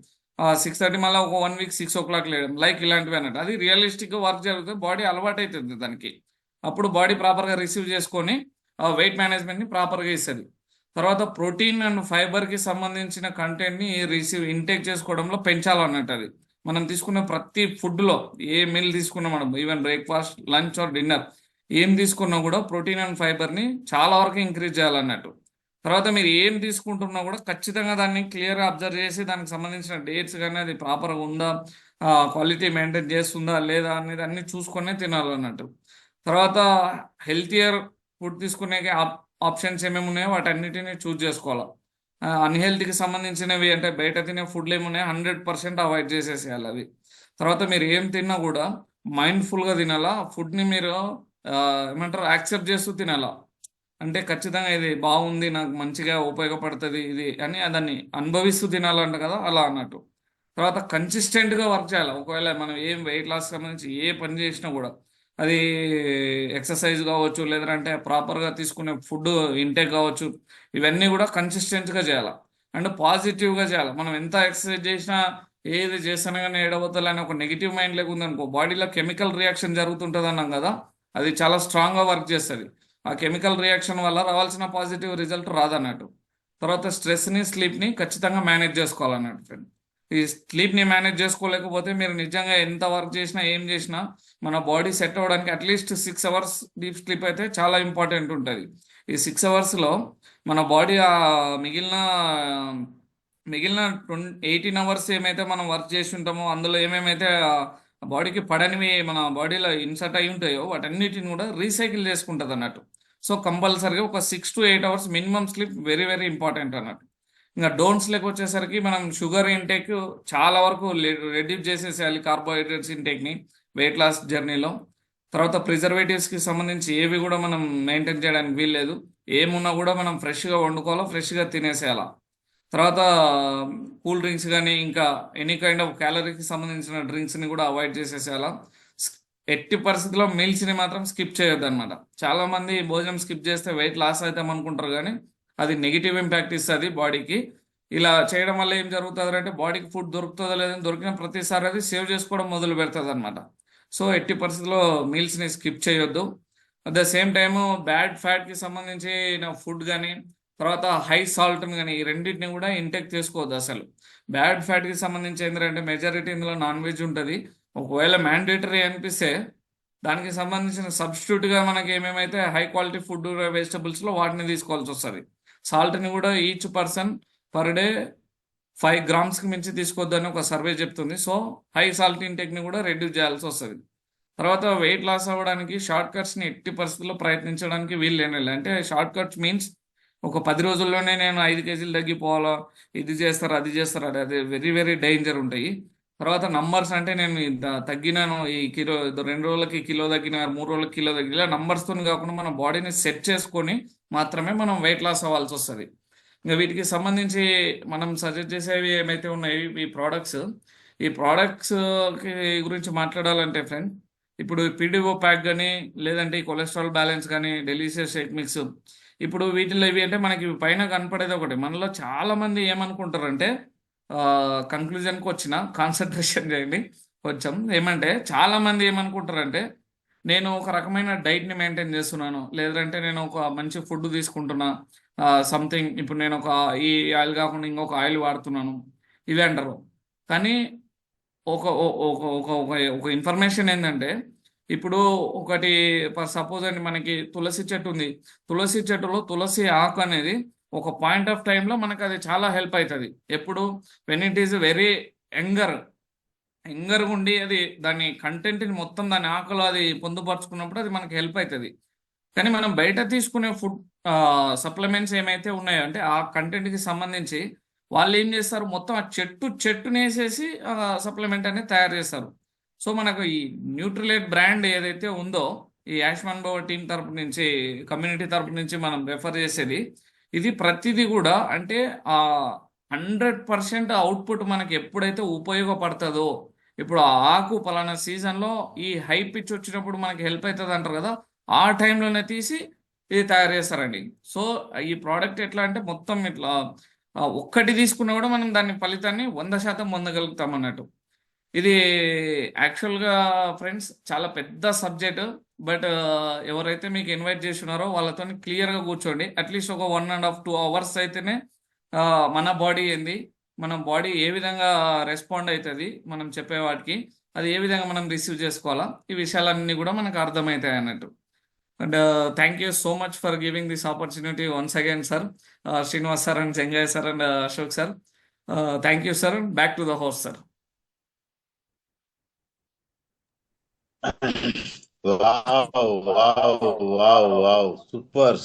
Speaker 4: 6:30 మళ్ళీ ఒక 1 week 6 o'clock లేయడం, లైక్ ఇలాంటివి అన్నట్టు. అది రియలిస్టిక్గా వర్క్ జరుగుతుంది, బాడీ అలవాటు అవుతుంది దానికి. అప్పుడు బాడీ ప్రాపర్గా రిసీవ్ చేసుకొని వెయిట్ మేనేజ్మెంట్ని ప్రాపర్గా ఇస్తుంది. తర్వాత ప్రోటీన్ అండ్ ఫైబర్కి సంబంధించిన కంటెంట్ని ఇంటేక్ చేసుకోవడంలో పెంచాలన్నట్టు. అది మనం తీసుకున్న ప్రతి ఫుడ్లో ఏ మీల్ తీసుకున్నా, మనం even breakfast, lunch or dinner ఏం తీసుకున్నా కూడా ప్రోటీన్ అండ్ ఫైబర్ని చాలా వరకు ఇంక్రీజ్ చేయాలన్నట్టు. తర్వాత మీరు ఏం తీసుకుంటున్నా కూడా ఖచ్చితంగా దాన్ని క్లియర్గా అబ్జర్వ్ చేసి దానికి సంబంధించిన డేట్స్ కానీ అది ప్రాపర్గా ఉందా, క్వాలిటీ మెయింటైన్ చేస్తుందా లేదా అనేది అన్ని చూసుకొనే తినాలన్నట్టు. తర్వాత హెల్తియర్ ఫుడ్ తీసుకునే ఆప్షన్స్ ఏమేమి ఉన్నాయో వాటన్నిటిని చూస్ చేసుకోవాలి. అన్హెల్తీకి సంబంధించినవి అంటే బయట తినే ఫుడ్లు ఏమున్నాయో 100% అవాయిడ్ చేసేసేయాలి అవి. తర్వాత మీరు ఏం తిన్నా కూడా మైండ్ఫుల్గా తినాలా, ఫుడ్ని మీరు ఏమంటారు యాక్సెప్ట్ చేస్తూ తినాలా. అంటే ఖచ్చితంగా ఇది బాగుంది, నాకు మంచిగా ఉపయోగపడుతుంది ఇది అని దాన్ని అనుభవిస్తూ తినాలంట కదా, అలా అన్నట్టు. తర్వాత కన్సిస్టెంట్గా వర్క్ చేయాలి. ఒకవేళ మనం ఏం వెయిట్ లాస్ సంబంధించి ఏ పని చేసినా కూడా, అది ఎక్సర్సైజ్ కావచ్చు, లేదంటే ప్రాపర్గా తీసుకునే ఫుడ్ ఇంటేక్ కావచ్చు, ఇవన్నీ కూడా కన్సిస్టెంట్గా చేయాలి అండ్ పాజిటివ్గా చేయాలి. మనం ఎంత ఎక్సర్సైజ్ చేసినా, ఏది చేసినా కానీ ఏడవతలని ఒక నెగిటివ్ మైండ్ లేక ఉందనుకో, బాడీలో కెమికల్ రియాక్షన్ జరుగుతుంటుంది అన్నాం కదా, అది చాలా స్ట్రాంగ్గా వర్క్ చేస్తుంది. ఆ కెమికల్ రియాక్షన్ వల్ల రావాల్సిన పాజిటివ్ రిజల్ట్ రాదన్నట్టు. తర్వాత స్ట్రెస్ని, స్లీప్ని ఖచ్చితంగా మేనేజ్ చేసుకోవాలన్నట్టు ఫ్రెండ్. ఈ స్లీప్ని మేనేజ్ చేసుకోలేకపోతే మీరు నిజంగా ఎంత వర్క్ చేసినా, ఏం చేసినా మన బాడీ సెట్ అవ్వడానికి అట్లీస్ట్ 6 hours డీప్ స్లీప్ అయితే చాలా ఇంపార్టెంట్ ఉంటుంది. ఈ 6 hoursలో మన బాడీ మిగిలిన 18 hours ఏమైతే మనం వర్క్ చేసి ఉంటామో, అందులో ఏమేమైతే బాడీకి పడనివి మన బాడీలో ఇన్సర్ట్ అయి ఉంటాయో వాటన్నిటిని కూడా రీసైకిల్ చేసుకుంటుంది అన్నట్టు. సో కంపల్సరీగా ఒక 6 to 8 hours minimum sleep very very important అన్నట్టు. ఇంకా డోంట్స్లోకి వచ్చేసరికి మనం షుగర్ ఇంటేక్ చాలా వరకు రెడ్యూస్ చేసేసేయాలి, కార్బోహైడ్రేట్స్ ఇంటేక్ని వెయిట్ లాస్ జర్నీలో. తర్వాత ప్రిజర్వేటివ్స్కి సంబంధించి ఏవి కూడా మనం మెయింటైన్ చేయడానికి వీల్లేదు. ఏమున్నా కూడా మనం ఫ్రెష్గా వండుకోవాలా, ఫ్రెష్గా తినేసేయాలా. తర్వాత కూల్ డ్రింక్స్ కానీ ఇంకా ఎనీ కైండ్ ఆఫ్ క్యాలరీకి సంబంధించిన డ్రింక్స్ని కూడా అవాయిడ్ చేసేసేయాలా. ఎట్టి పరిస్థితుల్లో మీల్స్ని మాత్రం స్కిప్ చేయొద్దు అనమాట. చాలామంది భోజనం స్కిప్ చేస్తే వెయిట్ లాస్ అవుతాం అనుకుంటారు, కానీ అది నెగిటివ్ ఇంపాక్ట్ ఇస్తుంది బాడీకి. ఇలా చేయడం వల్ల ఏం జరుగుతుంది అంటే, బాడీకి ఫుడ్ దొరుకుతుందో లేదని దొరికిన ప్రతిసారి అది సేవ్ చేసుకోవడం మొదలు పెడుతుంది అనమాట. సో ఎట్టి పరిస్థితుల్లో మీల్స్ని స్కిప్ చేయొద్దు. At the same time bad ఫ్యాట్కి సంబంధించిన ఫుడ్ కానీ, తర్వాత హై సాల్ట్ కానీ ఈ రెండింటిని కూడా ఇంటేక్ చేసుకోవద్దు అసలు. బ్యాడ్ ఫ్యాట్కి సంబంధించి ఏంటంటే మెజారిటీ ఇందులో నాన్ వెజ్ ఉంటుంది. ఒకవేళ మ్యాండేటరీ అనిపిస్తే దానికి సంబంధించిన సబ్స్టిట్యూట్గా మనకి ఏమేమైతే హై క్వాలిటీ ఫుడ్ వెజిటబుల్స్లో వాటిని తీసుకోవాల్సి వస్తుంది. సాల్ట్ని కూడా ఈచ్ పర్సన్ పర్ డే 5 గ్రామ్స్కి మించి తీసుకోవద్దని ఒక సర్వే చెప్తుంది. సో హై సాల్ట్ ఇంటేక్ని కూడా రెడ్యూస్ చేయాల్సి వస్తుంది. తర్వాత వెయిట్ లాస్ అవ్వడానికి షార్ట్ కట్స్ని ఎట్టి పరిస్థితుల్లో ప్రయత్నించడానికి వీలు లేని, అంటే షార్ట్ కట్స్ మీన్స్ ఒక 10 రోజుల్లోనే నేను 5 కేజీలు తగ్గిపోవాలా, ఇది చేస్తారు అది చేస్తారు, అది వెరీ వెరీ డేంజర్ ఉంటాయి. తర్వాత నంబర్స్ అంటే నేను తగ్గినాను ఈ కిలో 2 రోజులకి కిలో తగ్గిన 3 రోజులకి కిలో తగ్గిన, ఇలా నంబర్స్తో కాకుండా మన బాడీని సెట్ చేసుకొని మాత్రమే మనం వెయిట్ లాస్ అవ్వాల్సి వస్తుంది. ఇంకా వీటికి సంబంధించి మనం సజెస్ట్ చేసేవి ఏమైతే ఉన్నాయో ఈ ప్రోడక్ట్స్ గురించి మాట్లాడాలంటే ఫ్రెండ్, ఇప్పుడు పీడిఓ ప్యాక్ కానీ లేదంటే ఈ కొలెస్ట్రాల్ బ్యాలెన్స్ కానీ డెలీషియస్ షేక్ మిక్స్, ఇప్పుడు వీటిలో ఇవి అంటే మనకి పైన కనపడేది ఒకటి. మనలో చాలా మంది ఏమనుకుంటారంటే, కంక్లూజన్కి వచ్చిన కాన్సన్ట్రేషన్ చేయండి కొంచెం, ఏమంటే చాలా మంది ఏమనుకుంటారంటే నేను ఒక రకమైన డైట్ని మెయింటైన్ చేస్తున్నాను, లేదంటే నేను ఒక మంచి ఫుడ్ తీసుకుంటున్నా, సంథింగ్, ఇప్పుడు నేను ఈ ఆయిల్ కాకుండా ఇంకొక ఆయిల్ వాడుతున్నాను, ఇవి అంటారు. కానీ ఒక ఒక ఒక ఒక ఒక ఇన్ఫర్మేషన్ ఏంటంటే, ఇప్పుడు ఒకటి సపోజ్ అండి, మనకి తులసి చెట్టు ఉంది. తులసి చెట్టులో తులసి ఆకు అనేది ఒక పాయింట్ ఆఫ్ టైంలో మనకు అది చాలా హెల్ప్ అవుతుంది. ఎప్పుడు when it is very younger ఉండి అది దాని కంటెంట్ని మొత్తం దాని ఆకులో అది పొందుపరుచుకున్నప్పుడు అది మనకి హెల్ప్ అవుతుంది. కానీ మనం బయట తీసుకునే ఫుడ్ సప్లిమెంట్స్ ఏమైతే ఉన్నాయో అంటే ఆ కంటెంట్కి సంబంధించి వాళ్ళు ఏం చేస్తారు, మొత్తం ఆ చెట్టునేసేసి సప్లిమెంట్ అనేది తయారు చేస్తారు. సో మనకు ఈ న్యూట్రిలైట్ బ్రాండ్ ఏదైతే ఉందో, ఈ యాష్మాన్ భవ టీం తరపు నుంచి, కమ్యూనిటీ తరపు నుంచి మనం రెఫర్ చేసేది, ఇది ప్రతిదీ కూడా అంటే 100% అవుట్పుట్ మనకి ఎప్పుడైతే ఉపయోగపడుతుందో, ఇప్పుడు ఆ ఆకు పలానా సీజన్లో ఈ హై పిచ్ వచ్చినప్పుడు మనకి హెల్ప్ అవుతుంది అంటారు కదా, ఆ టైంలోనే తీసి ఇది తయారు చేస్తారండి. సో ఈ ప్రోడక్ట్ ఎట్లా అంటే మొత్తం ఇట్లా ఒక్కటి తీసుకున్నా కూడా మనం దాని ఫలితాన్ని 100% పొందగలుగుతాం అన్నట్టు. ఇది యాక్చువల్గా ఫ్రెండ్స్ చాలా పెద్ద సబ్జెక్ట్. బట్ ఎవరైతే మీకు ఇన్వైట్ చేస్తున్నారో వాళ్ళతో క్లియర్గా కూర్చోండి. అట్లీస్ట్ ఒక 1.5 to 2 hours అయితేనే మన బాడీ ఏంది, మన బాడీ ఏ విధంగా రెస్పాండ్ అవుతుంది మనం చెప్పే వాటికి, అది ఏ విధంగా మనం రిసీవ్ చేసుకోవాలా, ఈ విషయాలన్నీ కూడా మనకు అర్థమవుతాయి అన్నట్టు. And thank you so much for giving this opportunity once again sir, Srinivas sir and Chengaiah sir and Ashok sir. Thank you sir. Back to the host sir.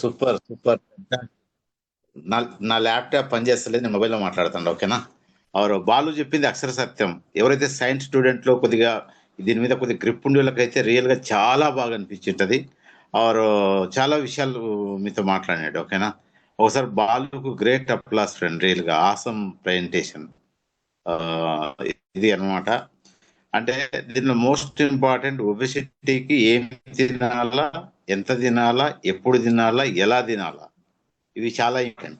Speaker 1: Super. నా ల్యాప్టాప్ పనిచేస్తలేదు, నేను మొబైల్లో మాట్లాడుతాను, ఓకేనా? బాలు చెప్పింది అక్షర సత్యం. ఎవరైతే సైన్స్ స్టూడెంట్లో కొద్దిగా దీని మీద కొద్దిగా గ్రిప్ ఉండే వాళ్ళకైతే రియల్గా చాలా బాగా అనిపించింటుంది. చాలా విషయాలు మీతో మాట్లాడాడు, ఓకేనా? ఒకసారి బాలుకు గ్రేట్ అప్లాస్ ఫ్రెండ్, రియల్గా ఆసమ్ ప్రెజెంటేషన్ ఇది అనమాట. అంటే దీనిలో మోస్ట్ ఇంపార్టెంట్ ఒబెసిటీకి ఏం తినాలా, ఎంత తినాలా, ఎప్పుడు తినాలా, ఎలా తినాలా, ఇవి చాలా ఇంపార్టెంట్.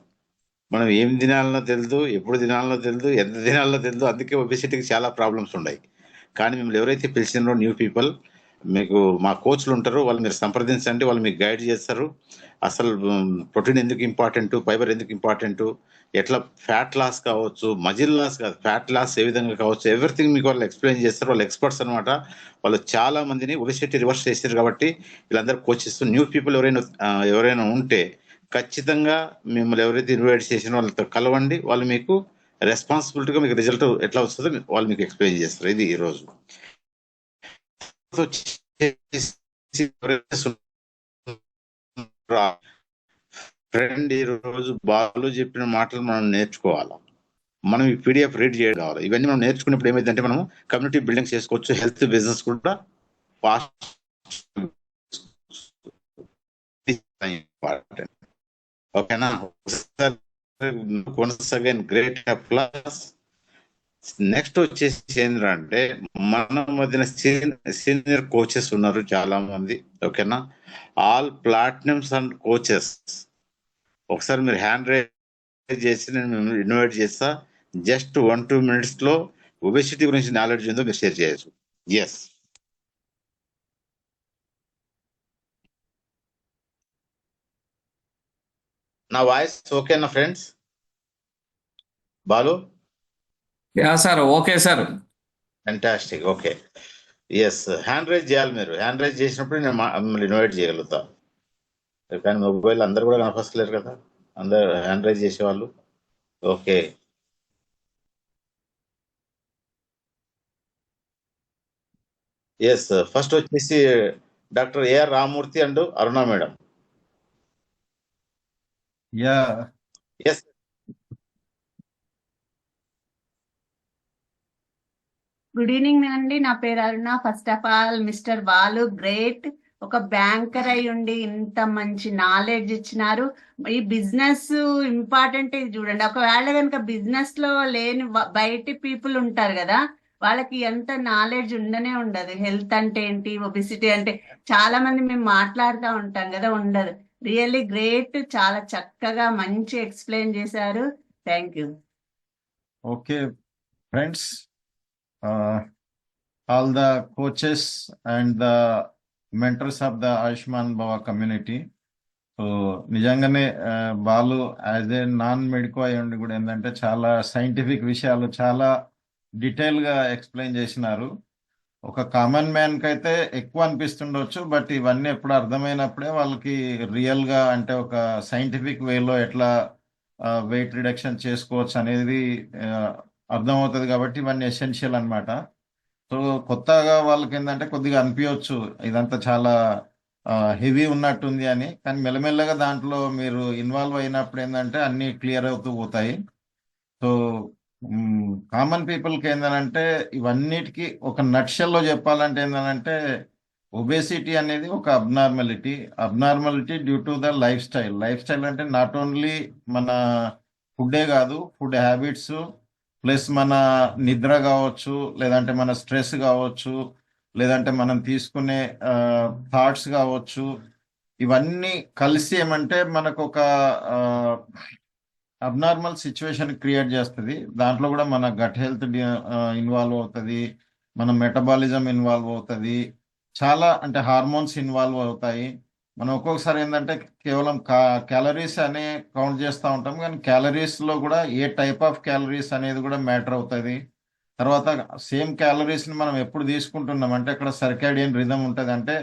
Speaker 1: మనం ఏం తినాలనో తెలియదు, ఎప్పుడు తినాలనో తెలియదు, ఎంత తినాలనో తెలియదు. అందుకే ఒబెసిటీకి చాలా ప్రాబ్లమ్స్ ఉన్నాయి. కానీ మిమ్మల్ని ఎవరైతే పిలిచినారో న్యూ పీపుల్, మీకు మా కోచ్లు ఉంటారు, వాళ్ళు మీరు సంప్రదించండి, వాళ్ళు మీకు గైడ్ చేస్తారు. అసలు ప్రోటీన్ ఎందుకు ఇంపార్టెంట్, ఫైబర్ ఎందుకు ఇంపార్టెంట్, ఎట్లా ఫ్యాట్ లాస్ కావచ్చు, మజిల్ లాస్ కాదు, ఫ్యాట్ లాస్ ఏ విధంగా కావచ్చు, ఎవ్రీథింగ్ మీకు వాళ్ళు ఎక్స్ప్లెయిన్ చేస్తారు. వాళ్ళు ఎక్స్పర్ట్స్ అనమాట. వాళ్ళు చాలా మందిని ఒబెసిటీ రివర్స్ చేశారు. కాబట్టి వీళ్ళందరూ కోచెస్. న్యూ పీపుల్ ఎవరైనా ఉంటే ఖచ్చితంగా మిమ్మల్ని ఎవరైతే ఇన్వైట్ చేసినా వాళ్ళతో కలవండి. వాళ్ళు మీకు రెస్పాన్సిబిలిటీగా మీకు రిజల్ట్ ఎట్లా వస్తుందో వాళ్ళు మీకు ఎక్స్ప్లెయిన్ చేస్తారు. ఇది ఈరోజు ఫ్రెండ్. ఈరోజు బాలు చెప్పిన మాటలు మనం నేర్చుకోవాలా, మనం ఈ పీడిఎఫ్ రీడ్ చేయడం కావాలి. ఇవన్నీ మనం నేర్చుకున్నప్పుడు ఏమైందంటే మనం కమ్యూనిటీ బిల్డింగ్ చేసుకోవచ్చు, హెల్త్ బిజినెస్ కూడా ఫాస్ట్ ఇంపార్టెంట్, ఓకేనా? Once again great applause. Next వచ్చేసి ఏంటంటే మన మధ్యన సీనియర్ కోచెస్ ఉన్నారు చాలా మంది, ఓకేనా? All platinums and coaches. ఒకసారి మీరు హ్యాండ్ రైజ్ చేసి నేను ఇన్వైట్ చేస్తా. జస్ట్ 1-2 minutes లో ఒబెసిటీ గురించి నాలెడ్జ్ ఉందో మీరు షేర్ చేయొచ్చు. ఎస్, నా వాయిస్ ఓకేనా friends? Balu,
Speaker 4: yeah sir, okay sir.
Speaker 1: Fantastic. Okay, yes. Hand raise చేయాలి. మీరు హ్యాండ్ రైజ్ చేసినప్పుడు నేను మిమ్మల్ని ఇన్వైట్ చేయగలుగుతా. కానీ మొబైల్ అందరు కూడా కనపస్తలేరు కదా, అందరు హ్యాండ్ రైజ్ చేసేవాళ్ళు. Okay, yes. ఫస్ట్ వచ్చేసి doctor A R Ramurthy and Aruna madam.
Speaker 2: Yeah.
Speaker 1: Yes.
Speaker 3: Good evening అండి. నా పేరు Aruna. First of all mister Balu great. ఒక బ్యాంకర్ అయి ఉండి ఇంత మంచి నాలెడ్జ్ ఇచ్చినారు. ఈ బిజినెస్ ఇంపార్టెంట్ ఇది చూడండి. ఒకవేళ కనుక బిజినెస్ లో లేని బయటి పీపుల్ ఉంటారు కదా, వాళ్ళకి ఎంత నాలెడ్జ్ ఉండనే ఉండదు. హెల్త్ అంటే ఏంటి, ఒబిసిటీ అంటే చాలా మంది మేము మాట్లాడుతూ ఉంటాం కదా, ఉండదు. Really great. చాలా చక్కగా మంచి ఎక్స్ప్లెయిన్ చేశారు. Thank you.
Speaker 2: Okay, friends, all the coaches and the mentors of the Ayushman Bhava community. So నిజంగానే Balu as a non medico అయి ఉండి కూడా ఏంటంటే చాలా సైంటిఫిక్ విషయాలు చాలా డీటెయిల్గా ఎక్స్ప్లెయిన్ చేసినారు. ఒక కామన్ మ్యాన్కి అయితే ఎక్కువ అనిపిస్తుండొచ్చు, బట్ ఇవన్నీ ఎప్పుడు అర్థమైనప్పుడే వాళ్ళకి రియల్గా అంటే ఒక సైంటిఫిక్ వేలో ఎట్లా వెయిట్ రిడక్షన్ చేసుకోవచ్చు అనేది అర్థమవుతుంది. కాబట్టి ఇవన్నీ ఎసెన్షియల్ అన్నమాట. సో కొత్తగా వాళ్ళకి ఏంటంటే కొద్దిగా అనిపించవచ్చు ఇదంతా చాలా హెవీ ఉన్నట్టుంది అని, కానీ మెల్లమెల్లగా దాంట్లో మీరు ఇన్వాల్వ్ అయినప్పుడు ఏంటంటే అన్నీ క్లియర్ అవుతూ పోతాయి. సో కామన్ పీపుల్కి ఏంటంటే ఇవన్నిటికీ ఒక నట్షల్లో చెప్పాలంటే ఏంటంటే ఒబేసిటీ అనేది ఒక abnormality due to the life style అంటే నాట్ ఓన్లీ మన ఫుడ్డే కాదు, ఫుడ్ హ్యాబిట్స్ ప్లస్ మన నిద్ర కావచ్చు, లేదంటే మన స్ట్రెస్ కావచ్చు, లేదంటే మనం తీసుకునే థాట్స్ కావచ్చు, ఇవన్నీ కలిసి ఏమంటే మనకు ఒక అబ్నార్మల్ సిచ్యువేషన్ క్రియేట్ చేస్తుంది. దాంట్లో కూడా మన గట్ హెల్త్ ఇన్వాల్వ్ అవుతుంది, మన మెటబాలిజం ఇన్వాల్వ్ అవుతుంది, చాలా అంటే హార్మోన్స్ ఇన్వాల్వ్ అవుతాయి. మనం ఒక్కొక్కసారి ఏంటంటే కేవలం క్యాలరీస్ అనే కౌంట్ చేస్తూ ఉంటాం, కానీ క్యాలరీస్లో కూడా ఏ టైప్ ఆఫ్ క్యాలరీస్ అనేది కూడా మ్యాటర్ అవుతుంది. తర్వాత సేమ్ క్యాలరీస్ని మనం ఎప్పుడు తీసుకుంటున్నాం అంటే అక్కడ సర్కాడియన్ రిథమ్ ఉంటుంది. అంటే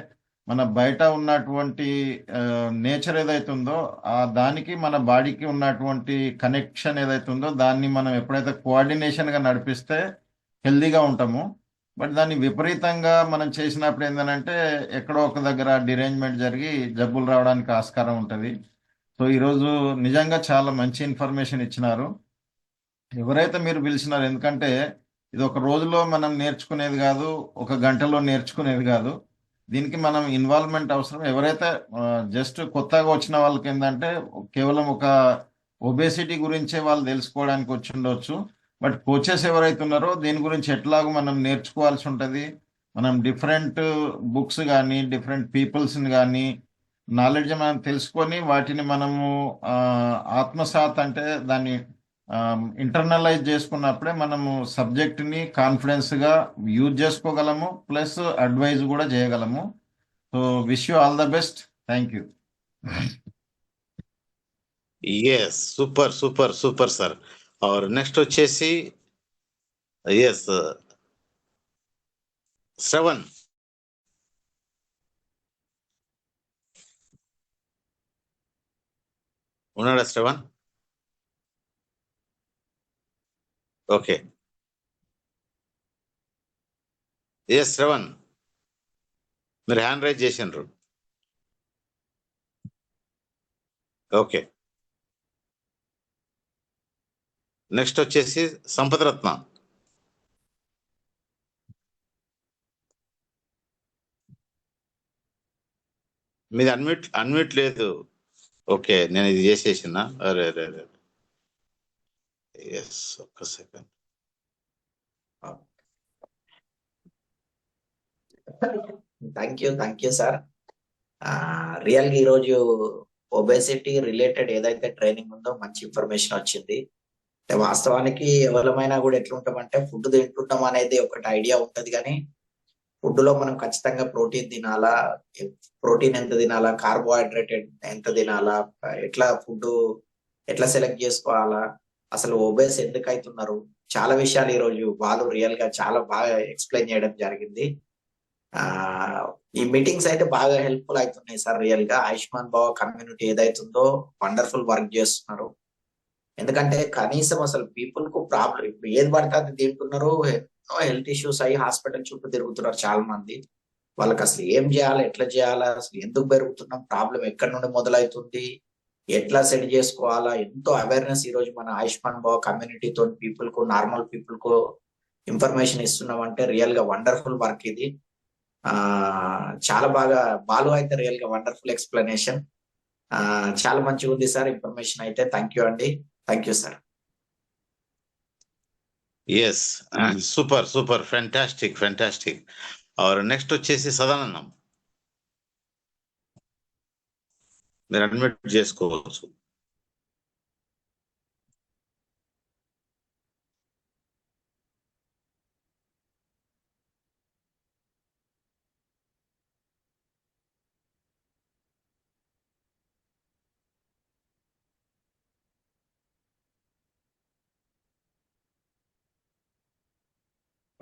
Speaker 2: మన బయట ఉన్నటువంటి నేచర్ ఏదైతే ఉందో దానికి మన బాడీకి ఉన్నటువంటి కనెక్షన్ ఏదైతే ఉందో దాన్ని మనం ఎప్పుడైతే కోఆర్డినేషన్గా నడిపిస్తే హెల్దీగా ఉంటాము. బట్ దాన్ని విపరీతంగా మనం చేసినప్పుడు ఏంటంటే ఎక్కడో ఒక దగ్గర డిరేంజ్మెంట్ జరిగి జబ్బులు రావడానికి ఆస్కారం ఉంటుంది. సో ఈరోజు నిజంగా చాలా మంచి ఇన్ఫర్మేషన్ ఇచ్చినారు. ఎవరైతే మీరు పిలిచినారు, ఎందుకంటే ఇది ఒక రోజులో మనం నేర్చుకునేది కాదు, ఒక గంటలో నేర్చుకునేది కాదు. దీనికి మనం ఇన్వాల్వ్మెంట్ అవసరం. ఎవరైతే జస్ట్ కొత్తగా వచ్చిన వాళ్ళకి ఏంటంటే కేవలం ఒక ఒబేసిటీ గురించే వాళ్ళు తెలుసుకోవడానికి వచ్చి ఉండొచ్చు. బట్ కోచెస్ ఎవరైతే ఉన్నారో దీని గురించి ఎట్లాగో మనం నేర్చుకోవాల్సి ఉంటుంది. మనం డిఫరెంట్ బుక్స్ కానీ డిఫరెంట్ పీపుల్స్ని కానీ నాలెడ్జ్ మనం తెలుసుకొని వాటిని మనము ఆత్మసాత్ అంటే దాన్ని ఇంటర్నలైజ్ చేసుకున్నప్పుడే మనము సబ్జెక్ట్ని కాన్ఫిడెన్స్గా యూజ్ చేసుకోగలము, ప్లస్ అడ్వైజ్ కూడా చేయగలము. So wish you all the best. Thank you.
Speaker 1: Yes, super super super sir. और नेक्स्ट వచ్చేసి ఎస్ శ్రవణ్. ఉన్నాడా శ్రవణ్? ఓకే, ఎస్ శ్రవణ్, మీరు హ్యాండ్ రైజ్ చేసిండ్రు. ఓకే, నెక్స్ట్ వచ్చేసి సంపత్ రత్న. మీది అన్మ్యూట్ లేదు. ఓకే, నేను ఇది చేసేసిన. అరే అరే అరే, ఎస్, ఒక్క సెకండ్.
Speaker 6: Thank you sir. రియల్గా ఈరోజు ఒబేసిటీ రిలేటెడ్ ఏదైతే ట్రైనింగ్ ఉందో మంచి ఇన్ఫర్మేషన్ వచ్చింది. అంటే వాస్తవానికి ఎవరమైనా కూడా ఎట్లుంటామంటే ఫుడ్ తింటున్నాం అనేది ఒకటి ఐడియా ఉంటది, కానీ ఫుడ్ లో మనం ఖచ్చితంగా ప్రోటీన్ తినాలా, ప్రోటీన్ ఎంత తినాలా, కార్బోహైడ్రేట్ ఎంత తినాలా, ఎట్లా సెలెక్ట్ చేసుకోవాలా, అసలు ఒబేస్ ఎందుకు అవుతున్నారు, చాలా విషయాలు ఈ రోజు వాళ్ళు రియల్ గా చాలా బాగా ఎక్స్ప్లెయిన్ చేయడం జరిగింది. ఈ మీటింగ్స్ అయితే బాగా హెల్ప్ఫుల్ అవుతున్నాయి సార్. రియల్ గా ఆయుష్మాన్ భవ కమ్యూనిటీ ఏదైతుందో వండర్ఫుల్ వర్క్ చేస్తున్నారు. ఎందుకంటే కనీసం అసలు పీపుల్ కు ప్రాబ్లం ఇప్పుడు ఏది పడితే అది తింటున్నారు, ఎన్నో హెల్త్ ఇష్యూస్ అయ్యి హాస్పిటల్ చుట్టూ తిరుగుతున్నారు చాలా మంది. వాళ్ళకి అసలు ఏం చేయాలి, ఎట్లా చేయాలా, అసలు ఎందుకు పెరుగుతున్నాం, ప్రాబ్లం ఎక్కడి నుండి మొదలవుతుంది, ఎట్లా సెట్ చేసుకోవాలా, ఎంతో అవేర్నెస్ ఈ రోజు మన ఆయుష్మాన్ భవ కమ్యూనిటీతో పీపుల్ కు, నార్మల్ పీపుల్ కు ఇన్ఫర్మేషన్ ఇస్తున్నాం అంటే రియల్ గా వండర్ఫుల్ వర్క్ ఇది. చాలా బాగా బాలు అయితే రియల్ గా వండర్ఫుల్ ఎక్స్ప్లెనేషన్. చాలా మంచిగా ఉంది సార్ ఇన్ఫర్మేషన్ అయితే. థ్యాంక్ యూ అండి. Thank you sir.
Speaker 1: Yes, super super, fantastic fantastic. Next వచ్చేసి సదానందం, మీరు అడ్మిట్ చేసుకోవచ్చు.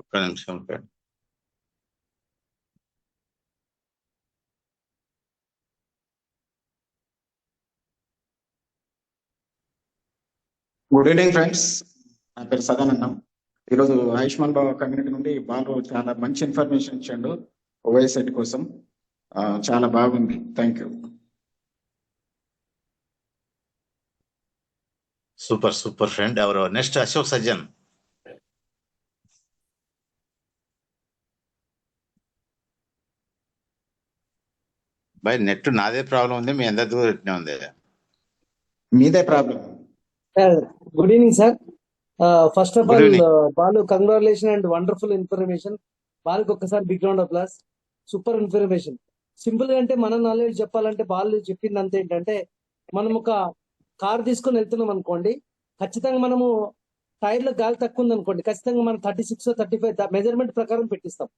Speaker 1: ఒక్క నిమిషం.
Speaker 7: గుడ్ ఈవినింగ్ ఫ్రెండ్స్, నా పేరు సదానందం. ఈరోజు ఆయుష్మాన్ భవ కమ్యూనిటీ నుండి బాలు చాలా మంచి ఇన్ఫర్మేషన్ ఇచ్చాడు ఓవైసెట్ కోసం. చాలా బాగుంది. Thank you.
Speaker 1: Super super friend. ఎవరు next? Ashok Sajjan. By net నాదే ప్రాబ్లం ఉంది, మీ అందరి దగ్గర ఉంది.
Speaker 7: మీదే problem.
Speaker 8: Good evening sir. First of
Speaker 1: Good
Speaker 8: all
Speaker 1: evening.
Speaker 8: Balu congratulation and wonderful information. బాలుకి ఒక్కసారి big round of applause. Super information. Simple గా అంటే మన నాలెడ్జ్ చెప్పాలంటే బాలు చెప్పింది అంత ఏంటంటే, మనం ఒక కార్ తీసుకొని వెళ్తున్నాం అనుకోండి, ఖచ్చితంగా మనము టైర్ లో గాలి తక్కువ ఉంది అనుకోండి, ఖచ్చితంగా మనం 36 35 మెజర్మెంట్ ప్రకారం పెట్టిస్తాం.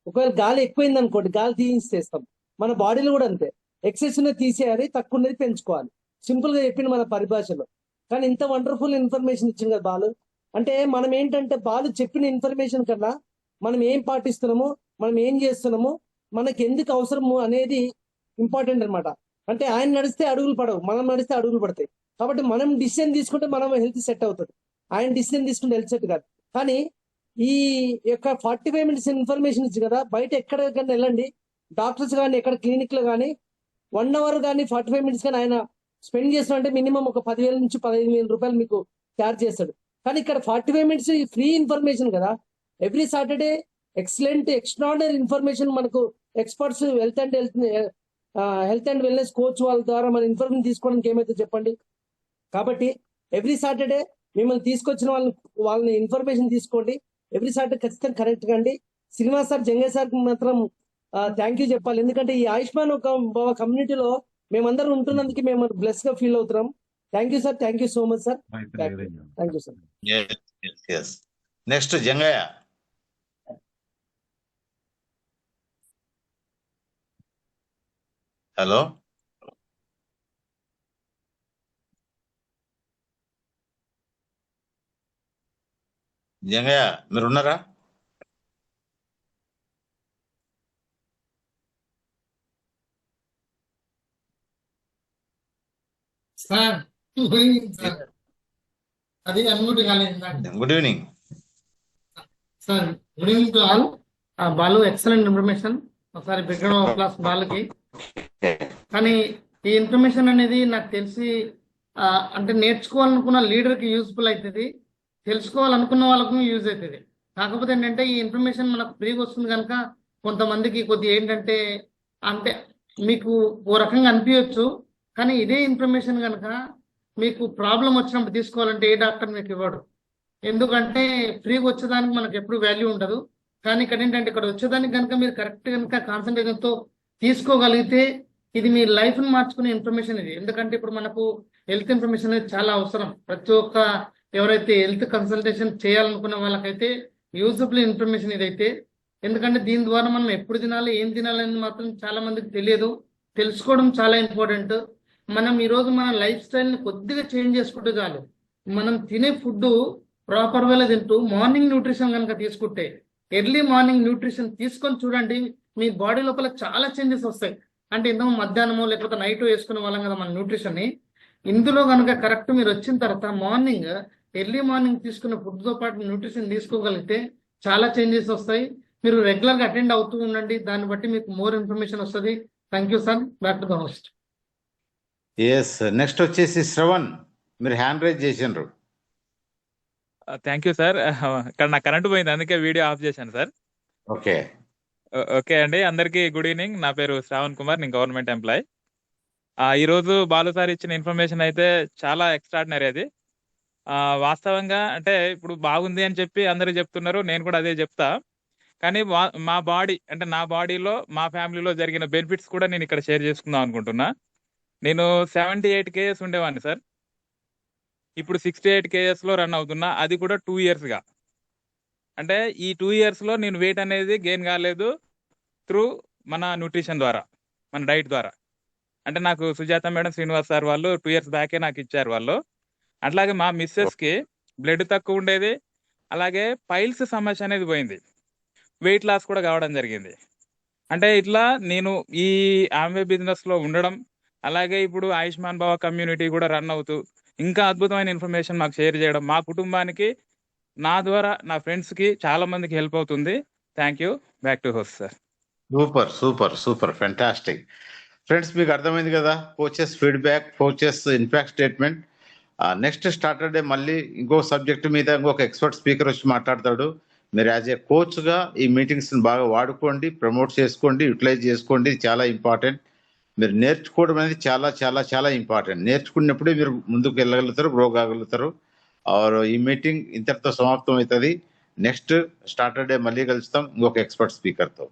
Speaker 8: ఒకవేళ గాలి ఎక్కువైంది అనుకోండి, గాలి తీసేస్తాం. మన బాడీలో కూడా అంతే, ఎక్సెస్ ఉన్నది తీసేయాలి, తక్కువ ఉన్నది పెంచుకోవాలి. సింపుల్ గా చెప్పింది మన పరిభాషలో. కానీ ఇంత వండర్ఫుల్ ఇన్ఫర్మేషన్ ఇచ్చింది కదా బాలు. అంటే మనం ఏంటంటే బాలు చెప్పిన ఇన్ఫర్మేషన్ కన్నా మనం ఏం పాటిస్తున్నాము, మనం ఏం చేస్తున్నాము, మనకి ఎందుకు అవసరము అనేది ఇంపార్టెంట్ అన్నమాట. అంటే ఆయన నడిస్తే అడుగులు పడవు, మనం నడిస్తే అడుగులు పడతాయి. కాబట్టి మనం డిసిజన్ తీసుకుంటే మనం హెల్త్ సెట్ అవుతుంది, ఆయన డిసిజన్ తీసుకుంటే హెల్త్ సెట్ కాదు. కానీ ఈ యొక్క 45 minutes ఇన్ఫర్మేషన్ ఇచ్చి కదా, బయట ఎక్కడికైనా వెళ్ళండి, డాక్టర్స్ కానీ ఎక్కడ క్లినిక్ లో కానీ 1 hour కానీ 45 minutes కానీ ఆయన స్పెండ్ చేస్తున్నా అంటే మినిమం ఒక 10,000 నుంచి 15,000 రూపాయలు మీకు చార్జ్ చేస్తాడు. కానీ ఇక్కడ 45 minutes ఫ్రీ ఇన్ఫర్మేషన్ కదా. Every Saturday excellent extraordinary information మనకు experts health and wellness coach వాళ్ళ ద్వారా మన ఇన్ఫర్మేషన్ తీసుకోవడానికి ఏమైతే చెప్పండి. కాబట్టి ఎవ్రీ సాటర్డే మిమ్మల్ని తీసుకొచ్చిన వాళ్ళని ఇన్ఫర్మేషన్ తీసుకోండి. ఎవ్రీ సాటర్డే ఖచ్చితంగా కరెక్ట్ కండి. శ్రీనివాస్ సార్, జంగయ్య సార్ మాత్రం థ్యాంక్ యూ చెప్పాలి. ఎందుకంటే ఈ ఆయుష్మాన్ భవ కమ్యూనిటీలో మేమందరం ఉంటున్నందుకు మేము బ్లెస్ గా ఫీల్ అవుతున్నాం. Thank you sir. Thank you so much sir. Thank you sir.
Speaker 1: Next Jangaiah. Hello, Jangaiah మీరు ఉన్నారా?
Speaker 9: Sir good evening sir. అది అన్మ్యూట్ కాలేదు sir.
Speaker 1: Good evening
Speaker 9: sir. Good evening to all. Balu excellent information. ఒకసారి బిగ్గరౌండ్ క్లాస్ బాలుకి. కానీ ఈ ఇన్ఫర్మేషన్ అనేది నాకు తెలిసి అంటే నేర్చుకోవాలనుకున్న లీడర్కి యూస్ఫుల్ అవుతుంది, తెలుసుకోవాలనుకున్న వాళ్ళకు యూజ్ అవుతుంది. కాకపోతే ఏంటంటే ఈ ఇన్ఫర్మేషన్ మనకు ఫ్రీగా వస్తుంది కనుక కొంతమందికి కొద్దిగా ఏంటంటే అంటే మీకు ఓ రకంగా అనిపించవచ్చు. కానీ ఇదే ఇన్ఫర్మేషన్ కనుక మీకు ప్రాబ్లం వచ్చినప్పుడు తీసుకోవాలంటే ఏ డాక్టర్ మీకు ఇవ్వడు. ఎందుకంటే ఫ్రీగా వచ్చేదానికి మనకు ఎప్పుడు వాల్యూ ఉండదు. కానీ ఇక్కడ ఏంటంటే ఇక్కడ వచ్చేదానికి కనుక మీరు కరెక్ట్ కనుక కాన్సన్ట్రేషన్తో తీసుకోగలిగితే ఇది మీ లైఫ్ని మార్చుకునే ఇన్ఫర్మేషన్ ఇది. ఎందుకంటే ఇప్పుడు మనకు హెల్త్ ఇన్ఫర్మేషన్ అనేది చాలా అవసరం. ప్రతి ఒక్క ఎవరైతే హెల్త్ కన్సల్టేషన్ చేయాలనుకున్న వాళ్ళకైతే యూజబుల్ ఇన్ఫర్మేషన్ ఇదైతే. ఎందుకంటే దీని ద్వారా మనం ఎప్పుడు తినాలి, ఏం తినాలి అనేది మాత్రం చాలా మందికి తెలియదు. తెలుసుకోవడం చాలా ఇంపార్టెంట్. మనం ఈరోజు మన లైఫ్ స్టైల్ని కొద్దిగా చేంజ్ చేసుకుంటే చాలు. మనం తినే ఫుడ్ ప్రాపర్ వేలో తింటూ మార్నింగ్ న్యూట్రిషన్ కనుక తీసుకుంటే, ఎర్లీ మార్నింగ్ న్యూట్రిషన్ తీసుకొని చూడండి, మీ బాడీ లోపల చాలా చేంజెస్ వస్తాయి. అంటే ఇంత మధ్యాహ్నమో లేకపోతే నైట్ వేసుకునే వాళ్ళం కదా మన న్యూట్రిషన్ని. ఇందులో కనుక కరెక్ట్ మీరు వచ్చిన తర్వాత మార్నింగ్ ఎర్లీ మార్నింగ్ తీసుకున్న ఫుడ్తో పాటు న్యూట్రిషన్ తీసుకోగలిగితే చాలా చేంజెస్ వస్తాయి. మీరు రెగ్యులర్గా అటెండ్ అవుతూ ఉండండి, దాన్ని బట్టి మీకు మోర్ ఇన్ఫర్మేషన్ వస్తుంది. Thank you sir. Back to the host.
Speaker 1: Yes, next వచ్చేసి శ్రవణ్, మీరు హ్యాండ్ రైజ్ చేసిండ్రు.
Speaker 10: Thank you sir. ఇక్కడ నా కరెంట్ పోయింది, అందుకే వీడియో ఆఫ్ చేశాను సార్.
Speaker 1: ఓకే,
Speaker 10: ఓకే అండి, అందరికీ గుడ్ ఈవినింగ్. నా పేరు శ్రావణ్ కుమార్, నేను గవర్నమెంట్ ఎంప్లాయ్. ఈరోజు బాలు సార్ ఇచ్చిన ఇన్ఫర్మేషన్ అయితే చాలా ఎక్స్ట్రాడినరీ. అది వాస్తవంగా అంటే ఇప్పుడు బాగుంది అని చెప్పి అందరూ చెప్తున్నారు, నేను కూడా అదే చెప్తా. కానీ మా బాడీ అంటే నా బాడీలో మా ఫ్యామిలీలో జరిగిన బెనిఫిట్స్ కూడా నేను ఇక్కడ షేర్ చేసుకుందాం అనుకుంటున్నా. నేను 78 kgs ఉండేవాడిని సార్. ఇప్పుడు 68 kgs లో రన్ అవుతున్నా, అది కూడా 2 yearsగా. అంటే ఈ 2 yearsలో నేను వెయిట్ అనేది గెయిన్ కాలేదు త్రూ మన న్యూట్రిషన్ ద్వారా, మన డైట్ ద్వారా. అంటే నాకు సుజాత మేడం, శ్రీనివాస్ సార్ వాళ్ళు 2 years బ్యాకే నాకు ఇచ్చారు వాళ్ళు. అట్లాగే మా మిస్సెస్కి బ్లడ్ తక్కువ ఉండేది, అలాగే పైల్స్ సమస్య అనేది పోయింది, వెయిట్ లాస్ కూడా కావడం జరిగింది. అంటే ఇట్లా నేను ఈ ఆమ్వే బిజినెస్లో ఉండడం, అలాగే ఇప్పుడు ఆయుష్మాన్ భవ కమ్యూనిటీ కూడా రన్ అవుతూ ఇంకా అద్భుతమైన ఇన్ఫర్మేషన్ మాకు షేర్ చేయడం, మా కుటుంబానికి నా ద్వారా నా ఫ్రెండ్స్కి చాలా మందికి హెల్ప్ అవుతుంది. Thank you. Back to host sir.
Speaker 1: Super super super, fantastic. Friends, మీకు అర్థమైంది కదా coaches feedback, coaches impact statement. Next Saturday మళ్ళీ ఇంకో సబ్జెక్ట్ మీద ఇంకొక ఎక్స్పర్ట్ స్పీకర్ వచ్చి మాట్లాడతాడు. మీరు యాజ్ ఏ కోచ్గా ఈ మీటింగ్స్ని బాగా వాడుకోండి, ప్రమోట్ చేసుకోండి, యూటిలైజ్ చేసుకోండి. ఇది చాలా ఇంపార్టెంట్. మీరు నేర్చుకోవడం అనేది చాలా చాలా చాలా ఇంపార్టెంట్. నేర్చుకున్నప్పుడే మీరు ముందుకు వెళ్ళగలుగుతారు, గ్రో కాగలుగుతారు. ఈ మీటింగ్ ఇంతటితో సమాప్తం అవుతుంది. నెక్స్ట్ సాటర్డే మళ్ళీ కలుస్తాం ఇంకొక ఎక్స్పర్ట్ స్పీకర్తో.